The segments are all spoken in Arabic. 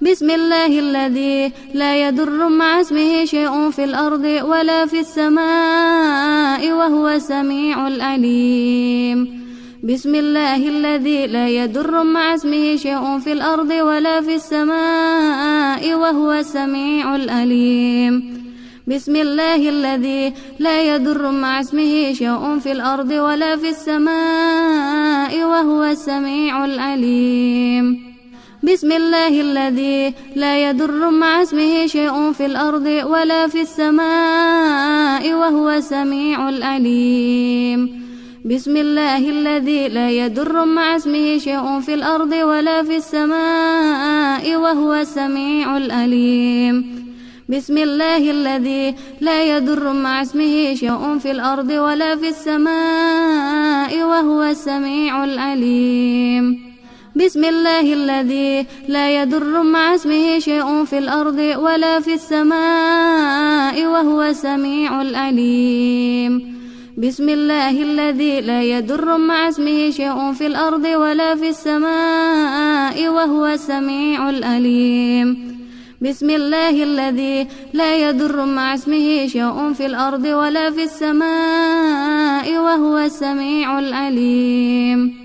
بسم الله الذي لا يضر مع اسمه شيء في الأرض ولا في السماء وهو السميع العليم. بسم الله الذي لا يضر مع اسمه شيء في الأرض ولا في السماء وهو السميع العليم. بسم الله الذي لا يضر مع اسمه شيء في الأرض ولا في السماء وهو السميع العليم. بسم الله الذي لا يضر مع اسمه شيء في الأرض ولا في السماء وهو السميع العليم. بسم الله الذي لا يضر مع اسمه شيء في الأرض ولا في السماء وهو السميع العليم. بسم الله الذي لا يضر مع اسمه شيء في الأرض ولا في السماء وهو السميع العليم. بسم الله الذي لا يضر مع اسمه شيء في الأرض ولا في السماء وهو السميع العليم. بسم الله الذي لا يضر مع اسمه شيء في الأرض ولا في السماء وهو السميع العليم. بسم الله الذي لا يضر مع اسمه شيء في الأرض ولا في السماء وهو السميع العليم.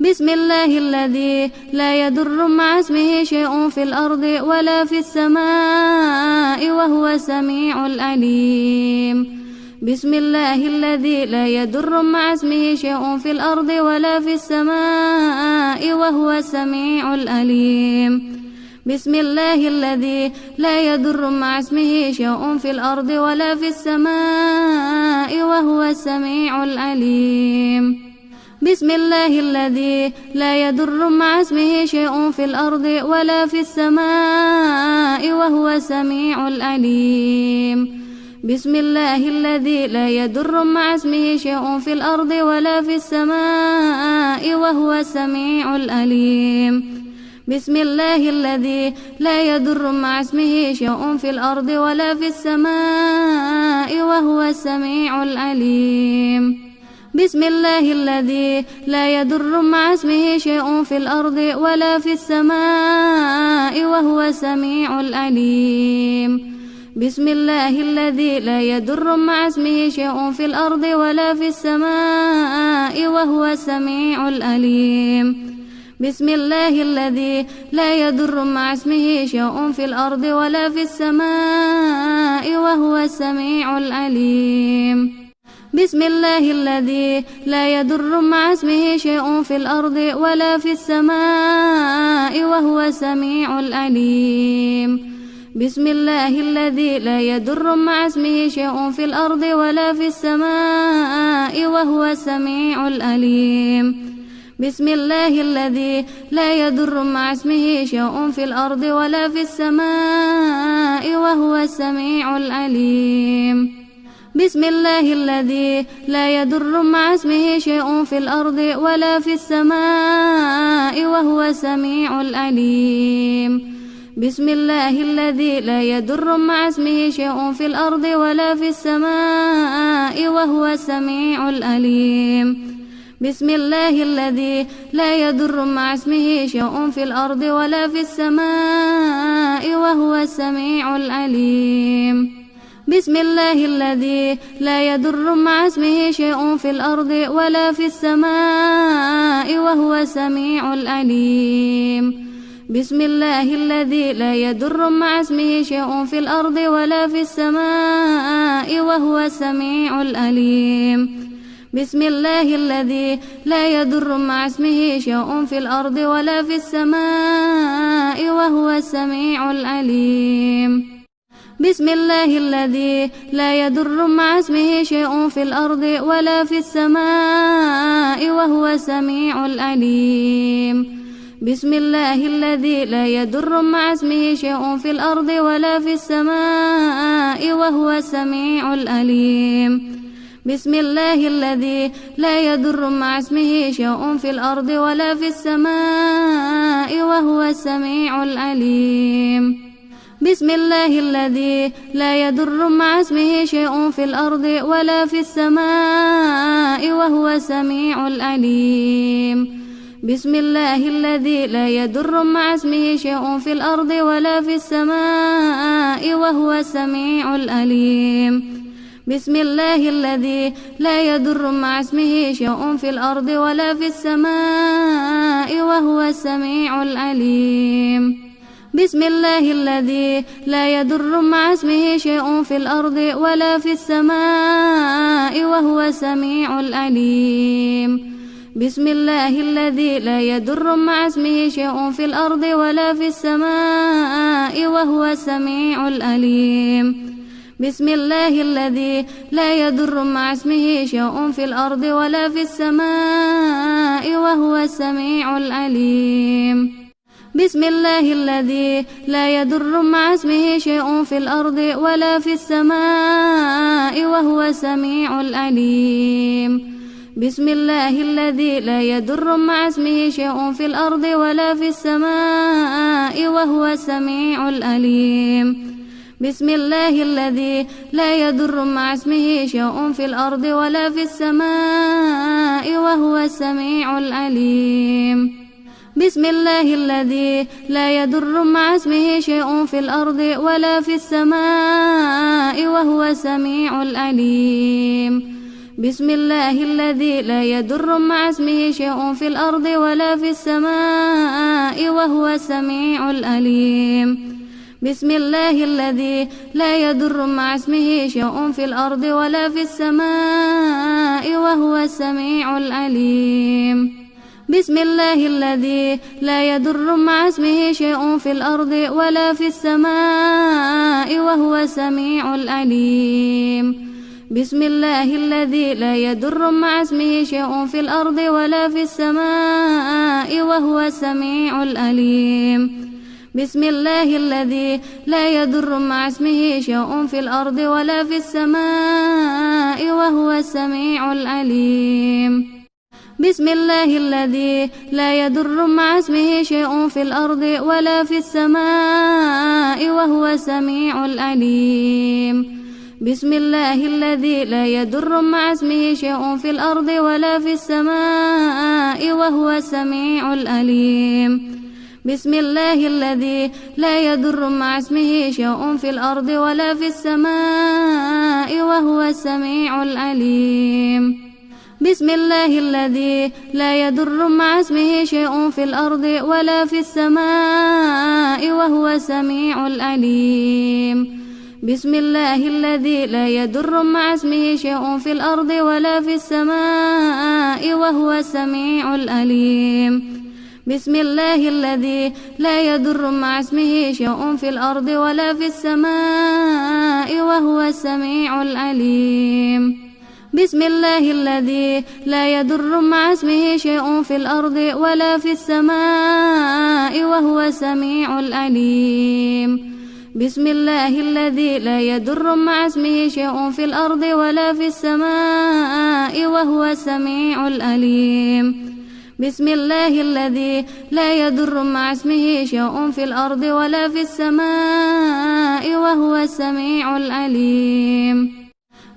بسم الله الذي لا يضر مع اسمه شيء في الأرض ولا في السماء وهو السميع العليم. بسم الله الذي لا يضر مع اسمه شيء في الأرض ولا في السماء وهو السميع العليم. بسم الله الذي لا يضر مع اسمه شيء في الأرض ولا في السماء وهو السميع العليم. بسم الله الذي لا يضر مع اسمه شيء في الأرض ولا في السماء وهو السميع العليم. بسم الله الذي لا يضر مع اسمه شيء في الأرض ولا في السماء وهو السميع العليم. بسم الله الذي لا يضر مع اسمه شيء في الأرض ولا في السماء وهو السميع العليم. بسم الله الذي لا يضر مع اسمه شيء في الأرض ولا في السماء وهو السميع العليم. بسم الله الذي لا يضر مع اسمه شيء في الأرض ولا في السماء وهو السميع العليم. بسم الله الذي لا يضر مع اسمه شيء في الأرض ولا في السماء وهو السميع العليم. بسم الله الذي لا يضر مع اسمه شيء في الأرض ولا في السماء وهو السميع العليم. بسم الله الذي لا يضر مع اسمه شيء في الأرض ولا في السماء وهو السميع العليم. بسم الله الذي لا يضر مع اسمه شيء في الأرض ولا في السماء وهو السميع العليم. بسم الله الذي لا يضر مع اسمه شيء في الأرض ولا في السماء وهو السميع العليم. بسم الله الذي لا يضر مع اسمه شيء في الأرض ولا في السماء وهو السميع العليم. بسم الله الذي لا يضر مع اسمه شيء في الأرض ولا في السماء وهو السميع العليم. بسم الله الذي لا يضر مع اسمه شيء في الأرض ولا في السماء وهو السميع العليم. بسم الله الذي لا يضر مع اسمه شيء في الأرض ولا في السماء وهو السميع العليم. بسم الله الذي لا يضر مع اسمه شيء في الأرض ولا في السماء وهو السميع العليم. بسم الله الذي لا يضر مع اسمه شيء في الأرض ولا في السماء وهو السميع العليم. بسم الله الذي لا يضر مع اسمه شيء في الأرض ولا في السماء وهو السميع العليم. بسم الله الذي لا يضر مع اسمه شيء في الأرض ولا في السماء وهو السميع العليم. بسم الله الذي لا يضر مع اسمه شيء في الأرض ولا في السماء وهو السميع العليم. بسم الله الذي لا يضر مع اسمه شيء في الأرض ولا في السماء وهو السميع العليم بسم الله الذي لا يضر مع اسمه شيء في الأرض ولا في السماء وهو السميع العليم بسم الله الذي لا يضر مع اسمه شيء في الأرض ولا في السماء وهو السميع العليم بسم الله الذي لا يضر مع اسمه شيء في الأرض ولا في السماء وهو السميع العليم بسم الله الذي لا يضر مع اسمه شيء في الأرض ولا في السماء وهو السميع العليم بسم الله الذي لا يضر مع اسمه شيء في الأرض ولا في السماء وهو السميع العليم بسم الله الذي لا يضر مع اسمه شيء في الأرض ولا في السماء وهو السميع العليم بسم الله الذي لا يضر مع اسمه شيء في الأرض ولا في السماء وهو السميع العليم بسم الله الذي لا يضر مع اسمه شيء في الأرض ولا في السماء وهو السميع العليم بسم الله الذي لا يضر مع اسمه شيء في الأرض ولا في السماء وهو السميع العليم بسم الله الذي لا يضر مع اسمه شيء في الأرض ولا في السماء وهو السميع العليم بسم الله الذي لا يضر مع اسمه شيء في الأرض ولا في السماء وهو السميع العليم بسم الله الذي لا يضر مع اسمه شيء في الأرض ولا في السماء وهو السميع العليم بسم الله الذي لا يضر مع اسمه شيء في الأرض ولا في السماء وهو السميع العليم بسم الله الذي لا يضر مع اسمه شيء في الأرض ولا في السماء وهو السميع العليم بسم الله الذي لا يضر مع اسمه شيء في الأرض ولا في السماء وهو السميع العليم بسم الله الذي لا يضر مع اسمه شيء في الأرض ولا في السماء وهو السميع العليم بسم الله الذي لا يضر مع اسمه شيء في الأرض ولا في السماء وهو السميع العليم بسم الله الذي لا يضر مع اسمه شيء في الأرض ولا في السماء وهو السميع العليم بسم الله الذي لا يضر مع اسمه شيء في الأرض ولا في السماء وهو السميع العليم بسم الله الذي لا يضر مع اسمه شيء في الأرض ولا في السماء وهو السميع العليم بسم الله الذي لا يضر مع اسمه شيء في الأرض ولا في السماء وهو السميع العليم بسم الله الذي لا يضر مع اسمه شيء في الأرض ولا في السماء وهو السميع العليم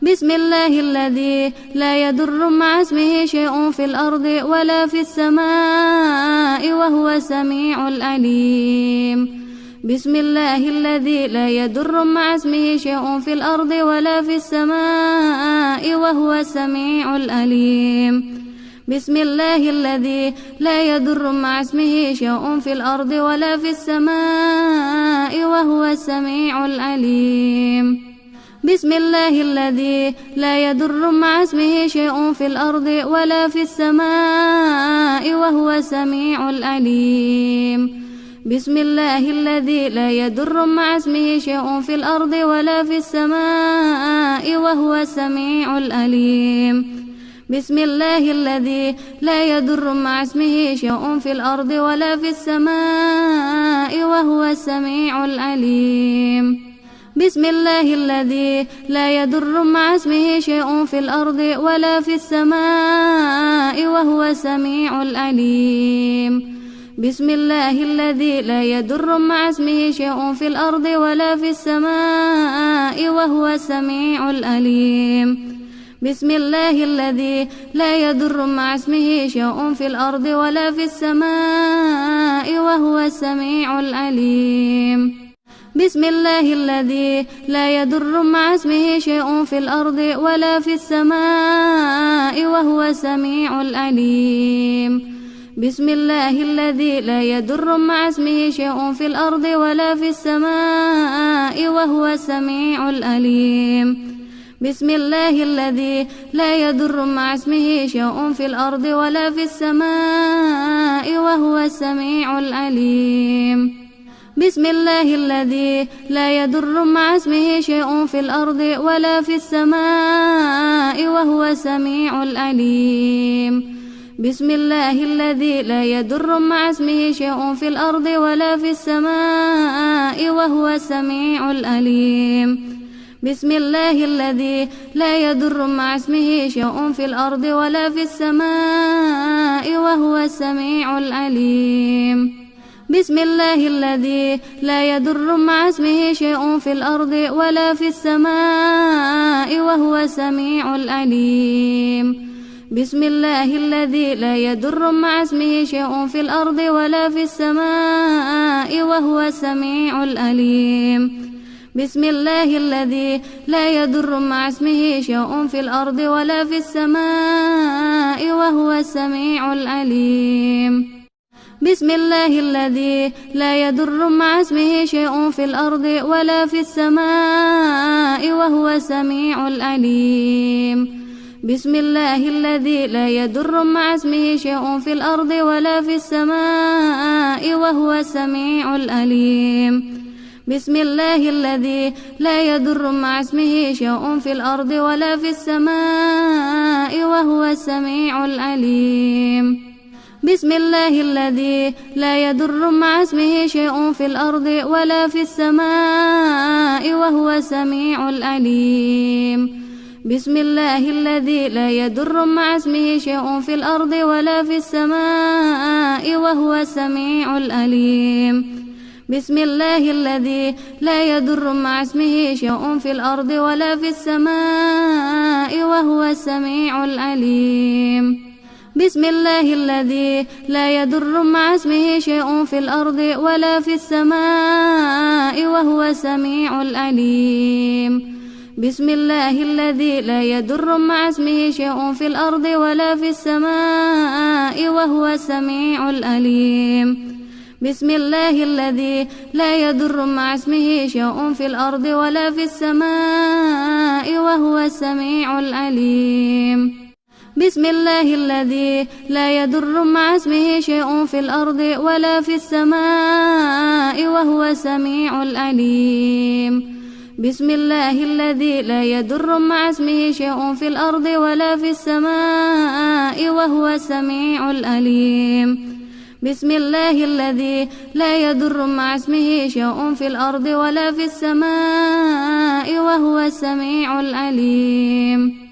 بسم الله الذي لا يضر مع اسمه شيء في الأرض ولا في السماء وهو السميع العليم بسم الله الذي لا يضر مع اسمه شيء في الأرض ولا في السماء وهو السميع العليم بسم الله الذي لا يضر مع اسمه شيء في الأرض ولا في السماء وهو السميع العليم بسم الله الذي لا يضر مع اسمه شيء في الأرض ولا في السماء وهو السميع العليم بسم الله الذي لا يضر مع اسمه شيء في الأرض ولا في السماء وهو السميع العليم بسم الله الذي لا يضر مع اسمه شيء في الأرض ولا في السماء وهو السميع العليم بسم الله الذي لا يضر مع اسمه شيء في الأرض ولا في السماء وهو السميع العليم بسم الله الذي لا يضر مع اسمه شيء في الأرض ولا في السماء وهو السميع العليم بسم الله الذي لا يضر مع اسمه شيء في الأرض ولا في السماء وهو السميع العليم بسم الله الذي لا يضر مع اسمه شيء في الأرض ولا في السماء وهو السميع العليم بسم الله الذي لا يضر مع اسمه شيء في الأرض ولا في السماء وهو السميع العليم بسم الله الذي لا يضر مع اسمه شيء في الأرض ولا في السماء وهو السميع العليم بسم الله الذي لا يضر مع اسمه شيء في الأرض ولا في السماء وهو السميع العليم بسم الله الذي لا يضر مع اسمه شيء في الأرض ولا في السماء وهو السميع العليم بسم الله الذي لا يضر مع اسمه شيء في الأرض ولا في السماء وهو السميع العليم بسم الله الذي لا يضر مع اسمه شيء في الأرض ولا في السماء وهو السميع العليم بسم الله الذي لا يضر مع اسمه شيء في الأرض ولا في السماء وهو السميع العليم بسم الله الذي لا يضر مع اسمه شيء في الأرض ولا في السماء وهو السميع العليم بسم الله الذي لا يضر مع اسمه شيء في الأرض ولا في السماء وهو السميع العليم بسم الله الذي لا يضر مع اسمه شيء في الأرض ولا في السماء وهو السميع العليم بسم الله الذي لا يضر مع اسمه شيء في الأرض ولا في السماء وهو السميع العليم بسم الله الذي لا يضر مع اسمه شيء في الأرض ولا في السماء وهو السميع العليم بسم الله الذي لا يضر مع اسمه شيء في الأرض ولا في السماء وهو السميع العليم بسم الله الذي لا يضر مع اسمه شيء في الأرض ولا في السماء وهو السميع العليم بسم الله الذي لا يضر مع اسمه شيء في الأرض ولا في السماء وهو السميع العليم بسم الله الذي لا يضر مع اسمه شيء في الأرض ولا في السماء وهو السميع العليم بسم الله الذي لا يضر مع اسمه شيء في الأرض ولا في السماء وهو السميع العليم بسم الله الذي لا يضر مع اسمه شيء في الأرض ولا في السماء وهو السميع العليم بسم الله الذي لا يضر مع اسمه شيء في الأرض ولا في السماء وهو السميع العليم بسم الله الذي لا يضر مع اسمه شيء في الأرض ولا في السماء وهو السميع العليم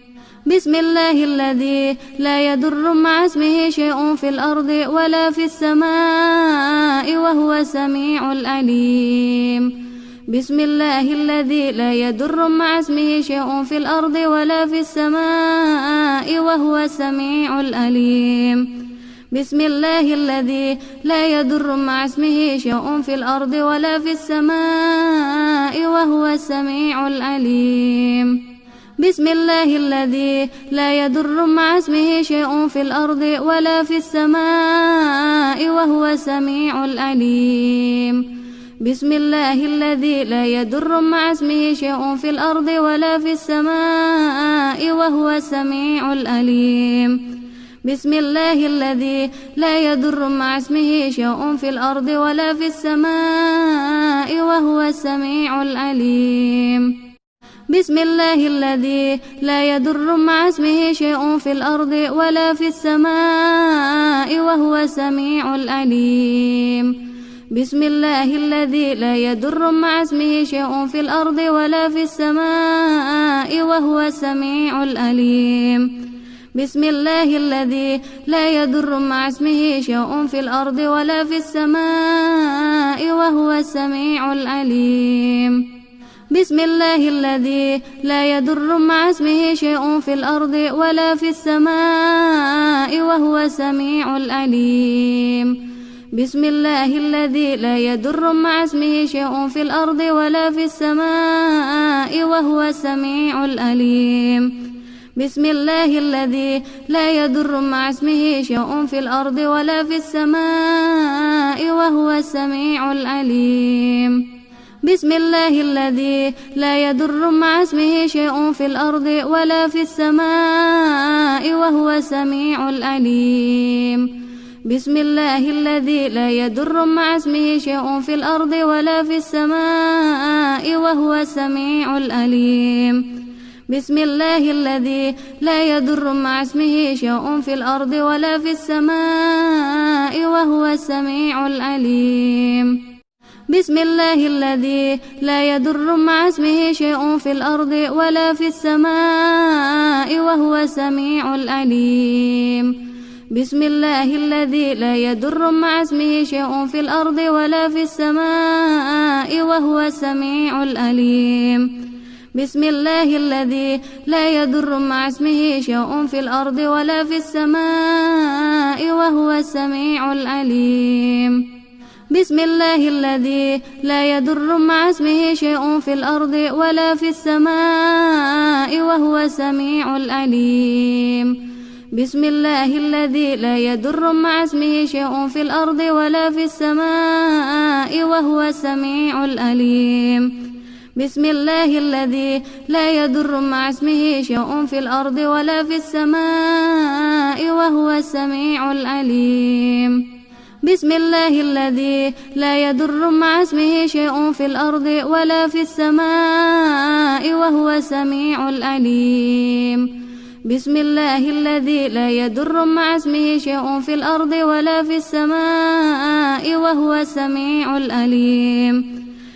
بسم الله الذي لا يضر مع اسمه شيء في الأرض ولا في السماء وهو السميع العليم بسم الله الذي لا يضر مع اسمه شيء في الأرض ولا في السماء وهو السميع العليم بسم الله الذي لا يضر مع اسمه شيء في الأرض ولا في السماء وهو السميع العليم بسم الله الذي لا يضر مع اسمه شيء في الأرض ولا في السماء وهو السميع العليم بسم الله الذي لا يضر مع اسمه شيء في الأرض ولا في السماء وهو السميع العليم بسم الله الذي لا يضر مع اسمه شيء في الأرض ولا في السماء وهو السميع العليم بسم الله الذي لا يضر مع اسمه شيء في الأرض ولا في السماء وهو السميع العليم بسم الله الذي لا يضر مع اسمه شيء في الأرض ولا في السماء وهو السميع العليم بسم الله الذي لا يضر مع اسمه شيء في الأرض ولا في السماء وهو السميع العليم بسم الله الذي لا يضر مع اسمه شيء في الأرض ولا في السماء وهو السميع العليم. بسم الله الذي لا يضر مع اسمه شيء في الأرض ولا في السماء وهو السميع العليم. بسم الله الذي لا يضر مع اسمه شيء في الأرض ولا في السماء وهو السميع العليم. بسم الله الذي لا يضر مع اسمه شيء في الأرض ولا في السماء وهو السميع العليم. بسم الله الذي لا يضر مع اسمه شيء في الأرض ولا في السماء وهو السميع العليم. بسم الله الذي لا يضر مع اسمه شيء في الأرض ولا في السماء وهو السميع العليم. بسم الله الذي لا يضر مع اسمه شيء في الأرض ولا في السماء وهو السميع العليم. بسم الله الذي لا يضر مع اسمه شيء في الأرض ولا في السماء وهو السميع العليم. بسم الله الذي لا يضر مع اسمه شيء في الأرض ولا في السماء وهو السميع العليم. بسم الله الذي لا يضر مع اسمه شيء في الأرض ولا في السماء وهو السميع العليم. بسم الله الذي لا يضر مع اسمه شيء في الأرض ولا في السماء وهو السميع العليم. بسم الله الذي لا يضر مع اسمه شيء في الأرض ولا في السماء وهو السميع العليم. بسم الله الذي لا يضر مع اسمه شيء في الأرض ولا في السماء وهو السميع العليم. بسم الله الذي لا يضر مع اسمه شيء في الأرض ولا في السماء وهو السميع العليم.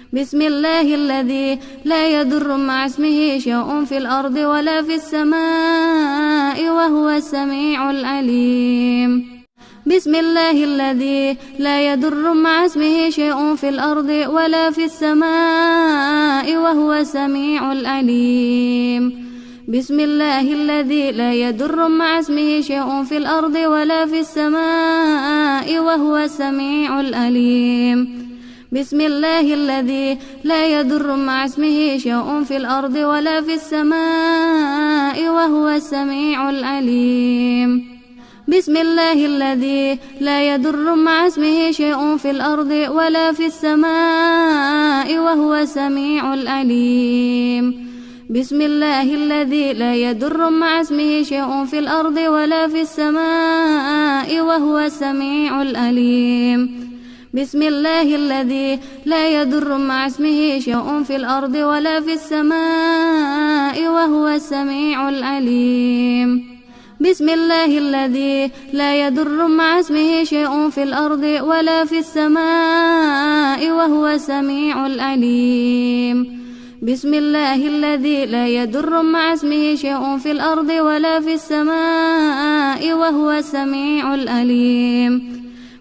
بسم الله الذي لا يضر مع اسمه شيء في الأرض ولا في السماء وهو السميع العليم. بسم الله الذي لا يضر مع اسمه شيء في الأرض ولا في السماء وهو السميع العليم. بسم الله الذي لا يضر مع اسمه شيء في الأرض ولا في السماء وهو السميع العليم. بسم الله الذي لا يضر مع اسمه شيء في الأرض ولا في السماء وهو السميع العليم. بسم الله الذي لا يضر مع اسمه شيء في الأرض ولا في السماء وهو السميع العليم. بسم الله الذي لا يضر مع اسمه شيء في الأرض ولا في السماء وهو السميع العليم. بسم الله الذي لا يضر مع اسمه شيء في الأرض ولا في السماء وهو السميع العليم. بسم الله الذي لا يضر مع اسمه شيء في الأرض ولا في السماء وهو السميع العليم. بسم الله الذي لا يضر مع اسمه شيء في الأرض ولا في السماء وهو السميع العليم.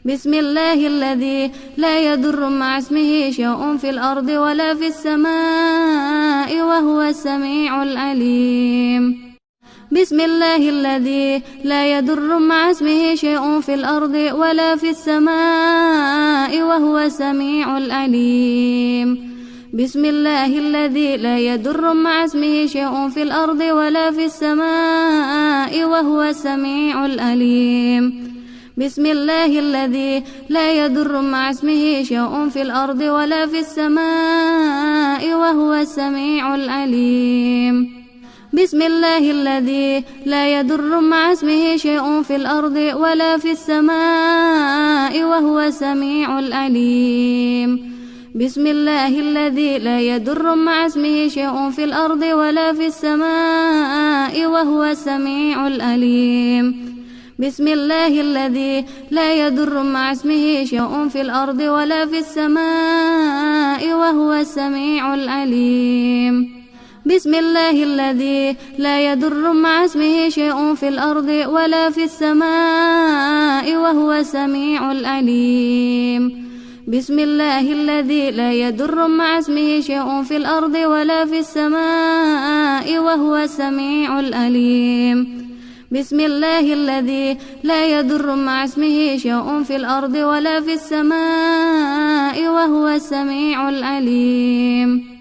بسم الله الذي لا يضر مع اسمه شيء في الأرض ولا في السماء وهو السميع العليم. بسم الله الذي لا يضر مع اسمه شيء في الأرض ولا في السماء وهو السميع العليم. بسم الله الذي لا يضر مع اسمه شيء في الأرض ولا في السماء وهو السميع العليم. بسم الله الذي لا يضر مع اسمه شيء في الأرض ولا في السماء وهو السميع العليم. بسم الله الذي لا يضر مع اسمه شيء في الأرض ولا في السماء وهو السميع العليم. بسم الله الذي لا يضر مع اسمه شيء في الأرض ولا في السماء وهو السميع العليم. بسم الله الذي لا يضر مع اسمه شيء في الأرض ولا في السماء وهو السميع العليم. بسم الله الذي لا يضر مع اسمه شيء في الأرض ولا في السماء وهو السميع العليم. بسم الله الذي لا يضر مع اسمه شيء في الأرض ولا في السماء وهو السميع العليم بسم الله الذي لا يضر مع اسمه شيء في الأرض ولا في السماء وهو السميع العليم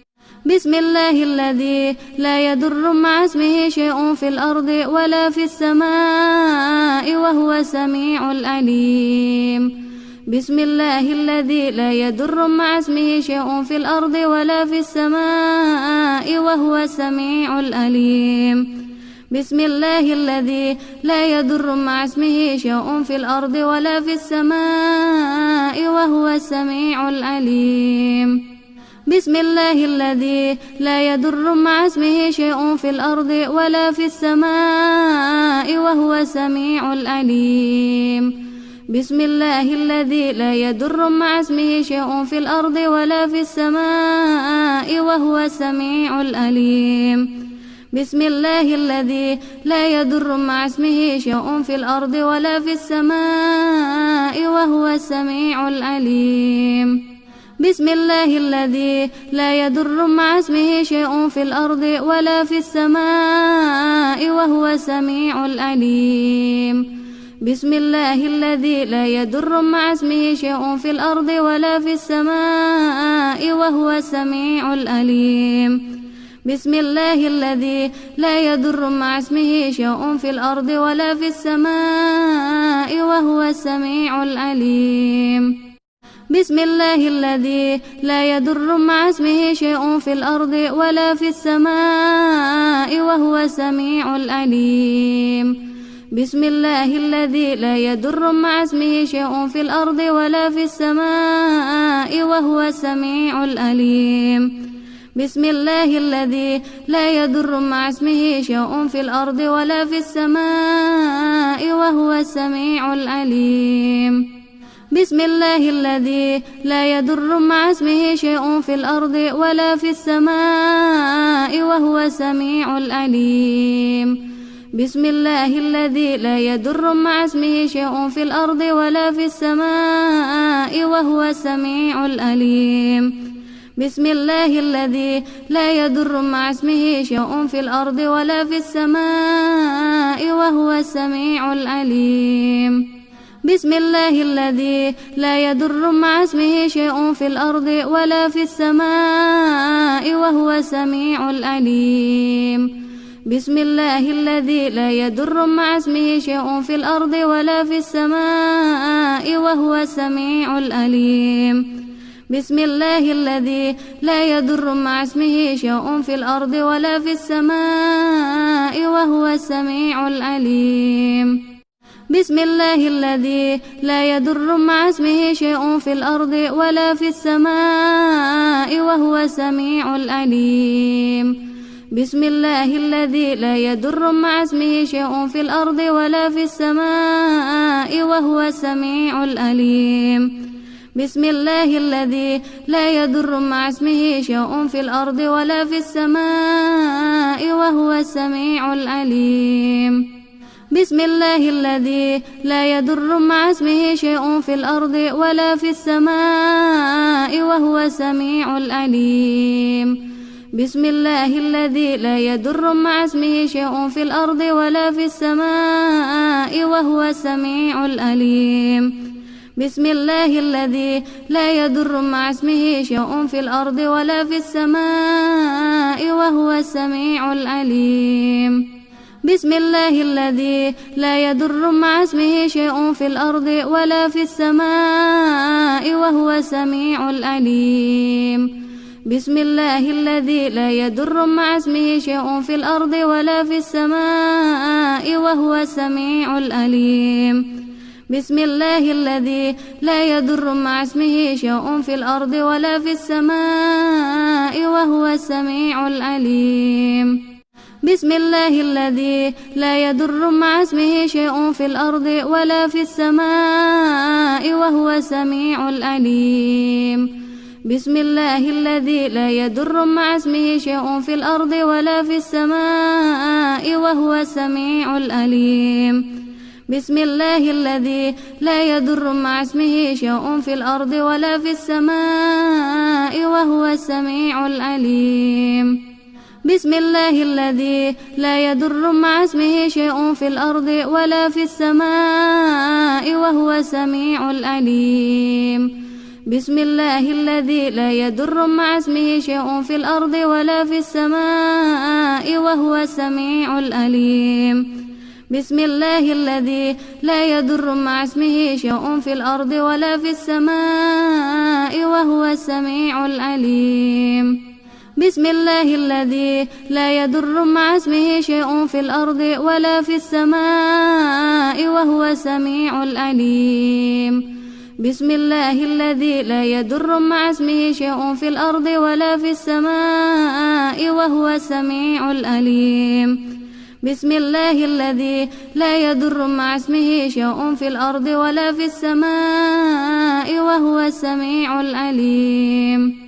بسم الله الذي لا يضر مع اسمه شيء في الأرض ولا في السماء وهو السميع العليم بسم الله الذي لا يضر مع اسمه شيء في الأرض ولا في السماء وهو السميع العليم بسم الله الذي لا يضر مع اسمه شيء في الأرض ولا في السماء وهو السميع العليم بسم الله الذي لا يضر مع اسمه شيء في الأرض ولا في السماء وهو السميع العليم بسم الله الذي لا يضر مع اسمه شيء في الأرض ولا في السماء وهو السميع العليم بسم الله الذي لا يضر مع اسمه شيء في الأرض ولا في السماء وهو السميع العليم بسم الله الذي لا يضر مع اسمه شيء في الأرض ولا في السماء وهو السميع العليم بسم الله الذي لا يضر مع اسمه شيء في الأرض ولا في السماء وهو السميع العليم بسم الله الذي لا يضر مع اسمه شيء في الأرض ولا في السماء وهو السميع العليم بسم الله الذي لا يضر مع اسمه شيء في الأرض ولا في السماء وهو السميع العليم بسم الله الذي لا يضر مع اسمه شيء في الأرض ولا في السماء وهو السميع العليم بسم الله الذي لا يضر مع اسمه شيء في الأرض ولا في السماء وهو السميع العليم بسم الله الذي لا يضر مع اسمه شيء في الأرض ولا في السماء وهو السميع العليم بسم الله الذي لا يضر مع اسمه شيء في الأرض ولا في السماء وهو السميع العليم بسم الله الذي لا يضر مع اسمه شيء في الأرض ولا في السماء وهو السميع العليم بسم الله الذي لا يضر مع اسمه شيء في الأرض ولا في السماء وهو السميع العليم بسم الله الذي لا يضر مع اسمه شيء في الأرض ولا في السماء وهو السميع العليم بسم الله الذي لا يضر مع اسمه شيء في الأرض ولا في السماء وهو السميع العليم بسم الله الذي لا يضر مع اسمه شيء في الأرض ولا في السماء وهو السميع العليم بسم الله الذي لا يضر مع اسمه شيء في الأرض ولا في السماء وهو السميع العليم بسم الله الذي لا يضر مع اسمه شيء في الأرض ولا في السماء وهو السميع العليم بسم الله الذي لا يضر مع اسمه شيء في الأرض ولا في السماء وهو السميع العليم بسم الله الذي لا يضر مع اسمه شيء في الأرض ولا في السماء وهو السميع العليم بسم الله الذي لا يضر مع اسمه شيء في الأرض ولا في السماء وهو السميع العليم بسم الله الذي لا يضر مع اسمه شيء في الأرض ولا في السماء وهو السميع العليم بسم الله الذي لا يضر مع اسمه شيء في الأرض ولا في السماء وهو السميع العليم بسم الله الذي لا يضر مع اسمه شيء في الأرض ولا في السماء وهو السميع العليم بسم الله الذي لا يضر مع اسمه شيء في الأرض ولا في السماء وهو السميع العليم بسم الله الذي لا يضر مع اسمه شيء في الأرض ولا في السماء وهو السميع العليم بسم الله الذي لا يضر مع اسمه شيء في الأرض ولا في السماء وهو السميع العليم بسم الله الذي لا يضر مع اسمه شيء في الأرض ولا في السماء وهو السميع العليم بسم الله الذي لا يضر مع اسمه شيء في الأرض ولا في السماء وهو السميع العليم بسم الله الذي لا يضر مع اسمه شيء في الأرض ولا في السماء وهو السميع العليم بسم الله الذي لا يضر مع اسمه شيء في الأرض ولا في السماء وهو السميع العليم بسم الله الذي لا يضر مع اسمه شيء في الأرض ولا في السماء وهو السميع العليم بسم الله الذي لا يضر مع اسمه شيء في الأرض ولا في السماء وهو السميع العليم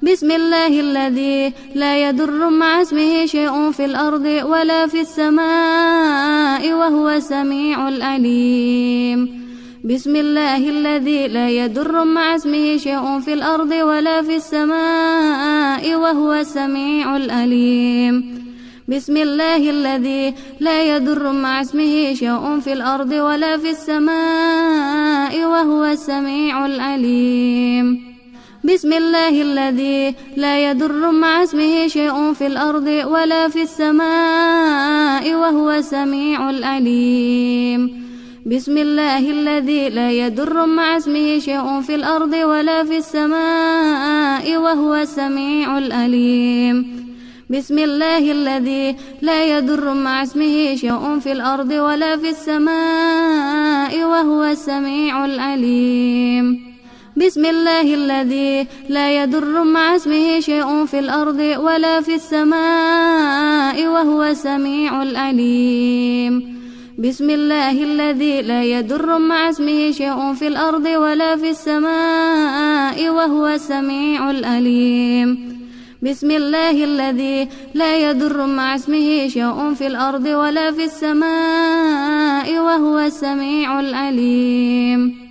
بسم الله الذي لا يضر مع اسمه شيء في الأرض ولا في السماء وهو السميع العليم بسم الله الذي لا يضر مع اسمه شيء في الأرض ولا في السماء وهو السميع العليم بسم الله الذي لا يضر مع اسمه شيء في الأرض ولا في السماء وهو السميع العليم بسم الله الذي لا يضر مع اسمه شيء في الأرض ولا في السماء وهو السميع العليم بسم الله الذي لا يضر مع اسمه شيء في الأرض ولا في السماء وهو السميع العليم بسم الله الذي لا يضر مع اسمه شيء في الأرض ولا في السماء وهو السميع العليم بسم الله الذي لا يضر مع اسمه شيء في الأرض ولا في السماء وهو السميع العليم بسم الله الذي لا يضر مع اسمه شيء في الأرض ولا في السماء وهو السميع العليم بسم الله الذي لا يضر مع اسمه شيء في الأرض ولا في السماء وهو السميع العليم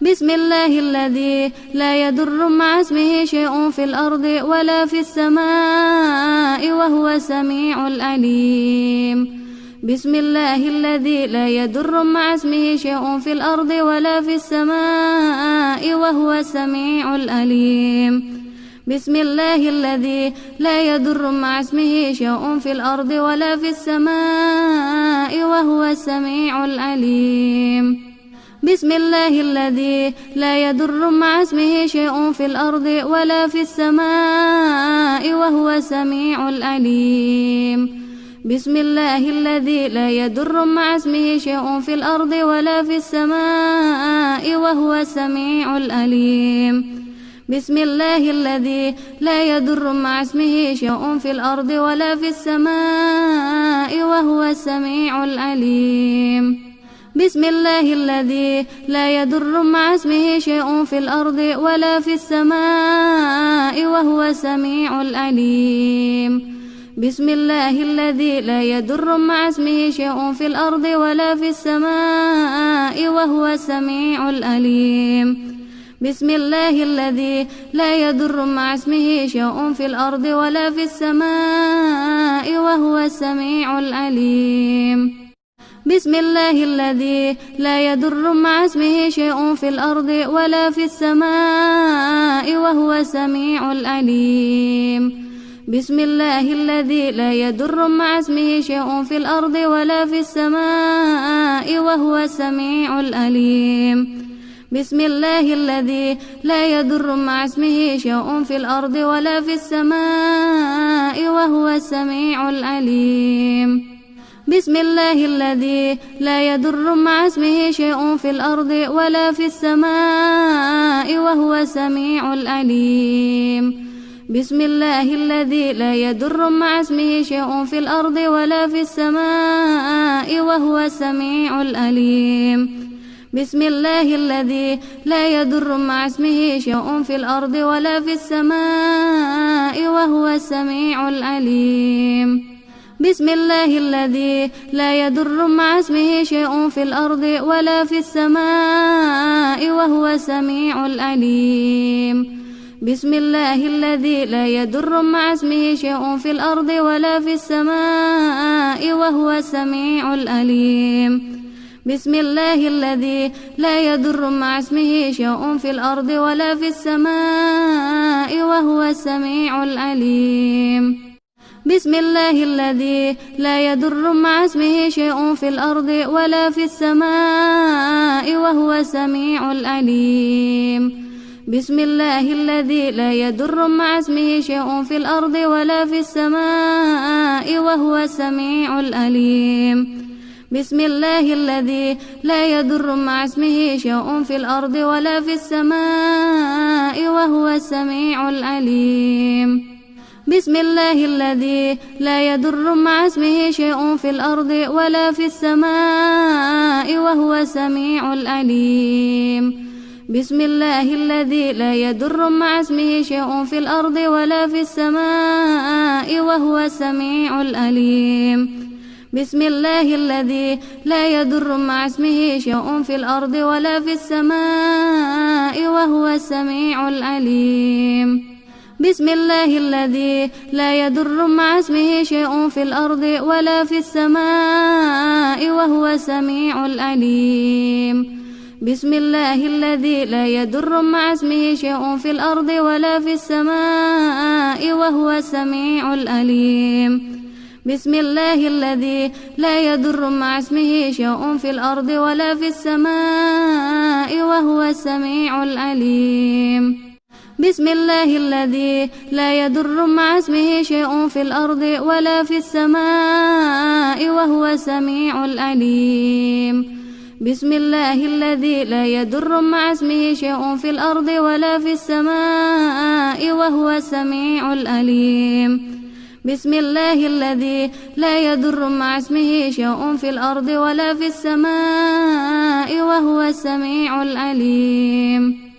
بسم الله الذي لا يضر مع اسمه شيء في الأرض ولا في السماء وهو السميع العليم بسم الله الذي لا يضر مع اسمه شيء في الأرض ولا في السماء وهو السميع العليم بسم الله الذي لا يضر مع اسمه شيء في الأرض ولا في السماء وهو السميع العليم بسم الله الذي لا يضر مع اسمه شيء في الأرض ولا في السماء وهو السميع العليم بسم الله الذي لا يضر مع اسمه شيء في الأرض ولا في السماء وهو السميع العليم بسم الله الذي لا يضر مع اسمه شيء في الأرض ولا في السماء وهو السميع العليم بسم الله الذي لا يضر مع اسمه شيء في الأرض ولا في السماء وهو السميع العليم بسم الله الذي لا يضر مع اسمه شيء في الأرض ولا في السماء وهو السميع العليم بسم الله الذي لا يضر مع اسمه شيء في الأرض ولا في السماء وهو السميع العليم بسم الله الذي لا يضر مع اسمه شيء في الأرض ولا في السماء وهو السميع العليم بسم الله الذي لا يضر مع اسمه شيء في الأرض ولا في السماء وهو السميع العليم بسم الله الذي لا يضر مع اسمه شيء في الأرض ولا في السماء وهو السميع العليم بسم الله الذي لا يضر مع اسمه شيء في الأرض ولا في السماء وهو السميع العليم بسم الله الذي لا يضر مع اسمه شيء في الأرض ولا في السماء وهو السميع العليم بسم الله الذي لا يضر مع اسمه شيء في الأرض ولا في السماء وهو السميع العليم بسم الله الذي لا يضر مع اسمه شيء في الأرض ولا في السماء وهو السميع العليم. بسم الله الذي لا يضر مع اسمه شيء في الأرض ولا في السماء وهو السميع العليم. بسم الله الذي لا يضر مع اسمه شيء في الأرض ولا في السماء وهو السميع العليم. بسم الله الذي لا يضر مع اسمه شيء في الأرض ولا في السماء وهو السميع العليم. بسم الله الذي لا يضر مع اسمه شيء في الأرض ولا في السماء وهو السميع العليم. بسم الله الذي لا يضر مع اسمه شيء في الأرض ولا في السماء وهو السميع العليم. بسم الله الذي لا يضر مع اسمه شيء في الأرض ولا في السماء وهو السميع العليم. بسم الله الذي لا يضر مع اسمه شيء في الأرض ولا في السماء وهو السميع العليم. بسم الله الذي لا يضر مع اسمه شيء في الأرض ولا في السماء وهو السميع العليم. بسم الله الذي لا يضر مع اسمه شيء في الأرض ولا في السماء وهو السميع العليم. بسم الله الذي لا يضر مع اسمه شيء في الأرض ولا في السماء وهو السميع العليم. بسم الله الذي لا يضر مع اسمه شيء في الأرض ولا في السماء وهو السميع العليم. بسم الله الذي لا يضر مع اسمه شيء في الأرض ولا في السماء وهو السميع العليم. بسم الله الذي لا يضر مع اسمه شيء في الأرض ولا في السماء وهو السميع العليم. بسم الله الذي لا يضر مع اسمه شيء في الأرض ولا في السماء وهو السميع العليم.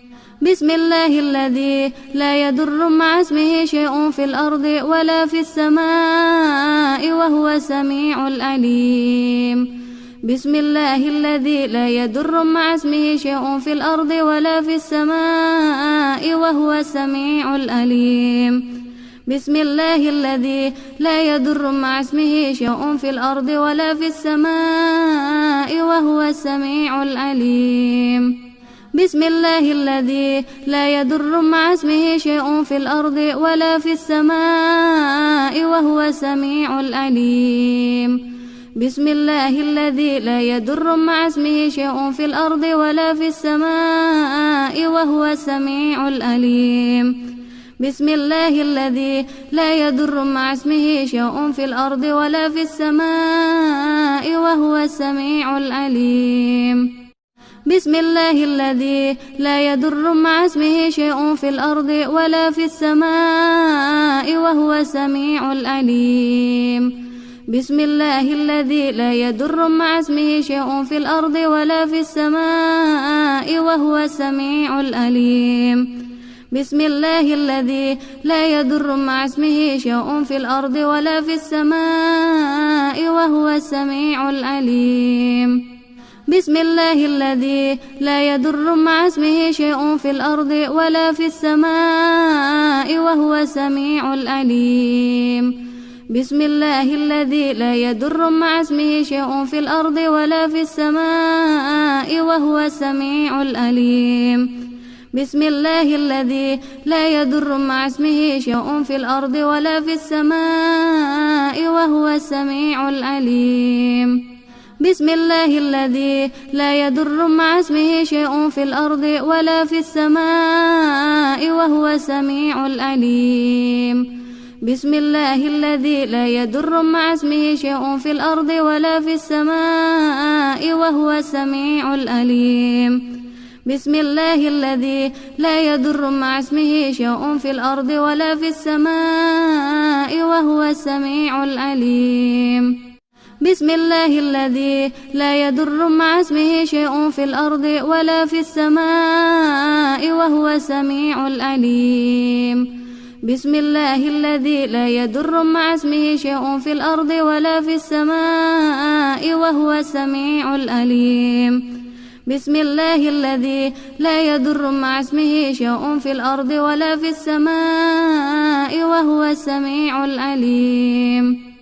بسم الله الذي لا يضر مع اسمه شيء في الأرض ولا في السماء وهو السميع العليم. بسم الله الذي لا يضر مع اسمه شيء في الأرض ولا في السماء وهو السميع العليم. بسم الله الذي لا يضر مع اسمه شيء في الأرض ولا في السماء وهو السميع العليم. بسم الله الذي لا يضر مع اسمه شيء في الأرض ولا في السماء وهو السميع العليم. بسم الله الذي لا يضر مع اسمه شيء في الأرض ولا في السماء وهو السميع العليم. بسم الله الذي لا يضر مع اسمه شيء في الأرض ولا في السماء وهو السميع العليم. بسم الله الذي لا يضر مع اسمه شيء في الأرض ولا في السماء وهو السميع العليم. بسم الله الذي لا يضر مع اسمه شيء في الأرض ولا في السماء وهو السميع العليم. بسم الله الذي لا يضر مع اسمه شيء في الأرض ولا في السماء وهو السميع العليم. بسم الله الذي لا يضر مع اسمه شيء في الأرض ولا في السماء وهو السميع العليم. بسم الله الذي لا يضر مع اسمه شيء في الأرض ولا في السماء وهو السميع العليم. بسم الله الذي لا يضر مع اسمه شيء في الأرض ولا في السماء وهو السميع العليم. بسم الله الذي لا يضر مع اسمه شيء في الأرض ولا في السماء وهو السميع العليم. بسم الله الذي لا يضر مع اسمه شيء في الأرض ولا في السماء وهو السميع العليم. بسم الله الذي لا يضر مع اسمه شيء في الأرض ولا في السماء وهو السميع العليم. بسم الله الذي لا يضر مع اسمه شيء في الأرض ولا في السماء وهو السميع العليم. بسم الله الذي لا يضر مع اسمه شيء في الأرض ولا في السماء وهو السميع العليم بسم الله الذي لا يضر مع اسمه شيء في الأرض ولا في السماء وهو السميع العليم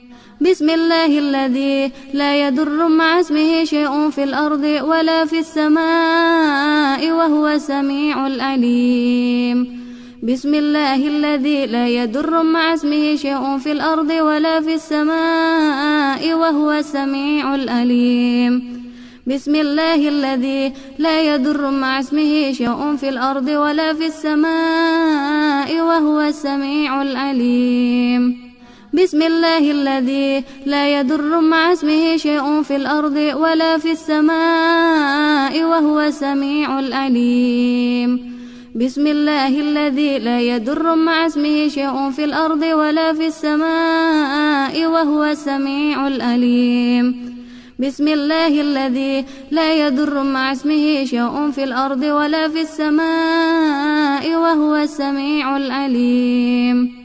بسم الله الذي لا يضر مع اسمه شيء في الأرض ولا في السماء وهو السميع العليم بسم الله الذي لا يضر مع اسمه شيء في الأرض ولا في السماء وهو السميع العليم بسم الله الذي لا يضر مع اسمه شيء في الأرض ولا في السماء وهو السميع العليم بسم الله الذي لا يضر مع اسمه شيء في الأرض ولا في السماء وهو السميع العليم بسم الله الذي لا يضر مع اسمه شيء في الأرض ولا في السماء وهو السميع العليم بسم الله الذي لا يضر مع اسمه شيء في الأرض ولا في السماء وهو السميع العليم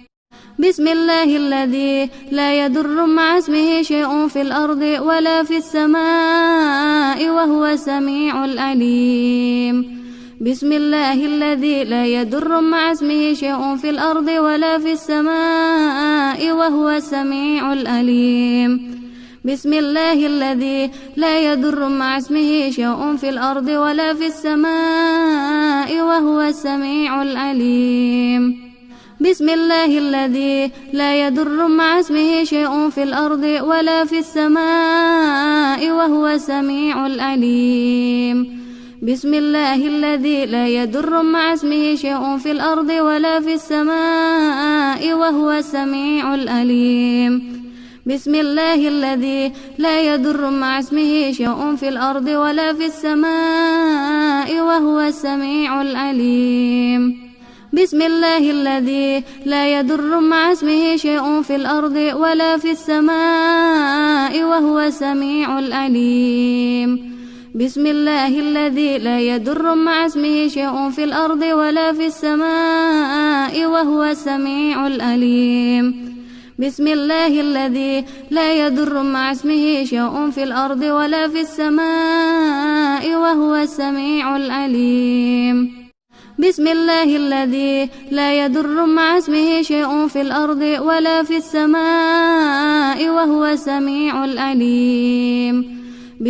بسم الله الذي لا يضر مع اسمه شيء في الأرض ولا في السماء وهو السميع العليم بسم الله الذي لا يضر مع اسمه شيء في الأرض ولا في السماء وهو السميع العليم بسم الله الذي لا يضر مع اسمه شيء في الأرض ولا في السماء وهو السميع العليم بسم الله الذي لا يضر مع اسمه شيء في الأرض ولا في السماء وهو السميع العليم بسم الله الذي لا يضر مع اسمه شيء في الأرض ولا في السماء وهو السميع العليم بسم الله الذي لا يضر مع اسمه شيء في الأرض ولا في السماء وهو السميع العليم بسم الله الذي لا يضر مع اسمه شيء في الأرض ولا في السماء وهو السميع العليم بسم الله الذي لا يضر مع اسمه شيء في الأرض ولا في السماء وهو السميع العليم بسم الله الذي لا يضر مع اسمه شيء في الأرض ولا في السماء وهو السميع العليم بسم الله الذي لا يضر مع اسمه شيء في الأرض ولا في السماء وهو السميع العليم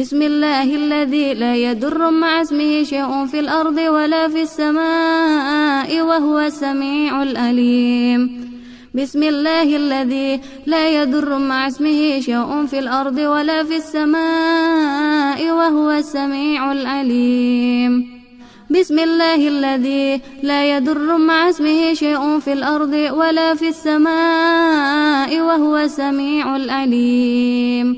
بسم الله الذي لا يضر مع اسمه شيء في الأرض ولا في السماء وهو السميع العليم بسم الله الذي لا يضر مع اسمه شيء في الأرض ولا في السماء وهو السميع العليم بسم الله الذي لا يضر مع اسمه شيء في الأرض ولا في السماء وهو السميع العليم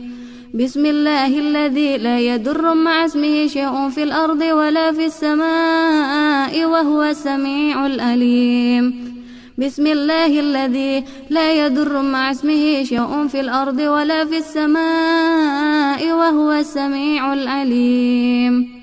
بسم الله الذي لا يضر مع اسمه شيء في الأرض ولا في السماء وهو السميع العليم بسم الله الذي لا يضر مع اسمه شيء في الأرض ولا في السماء وهو السميع العليم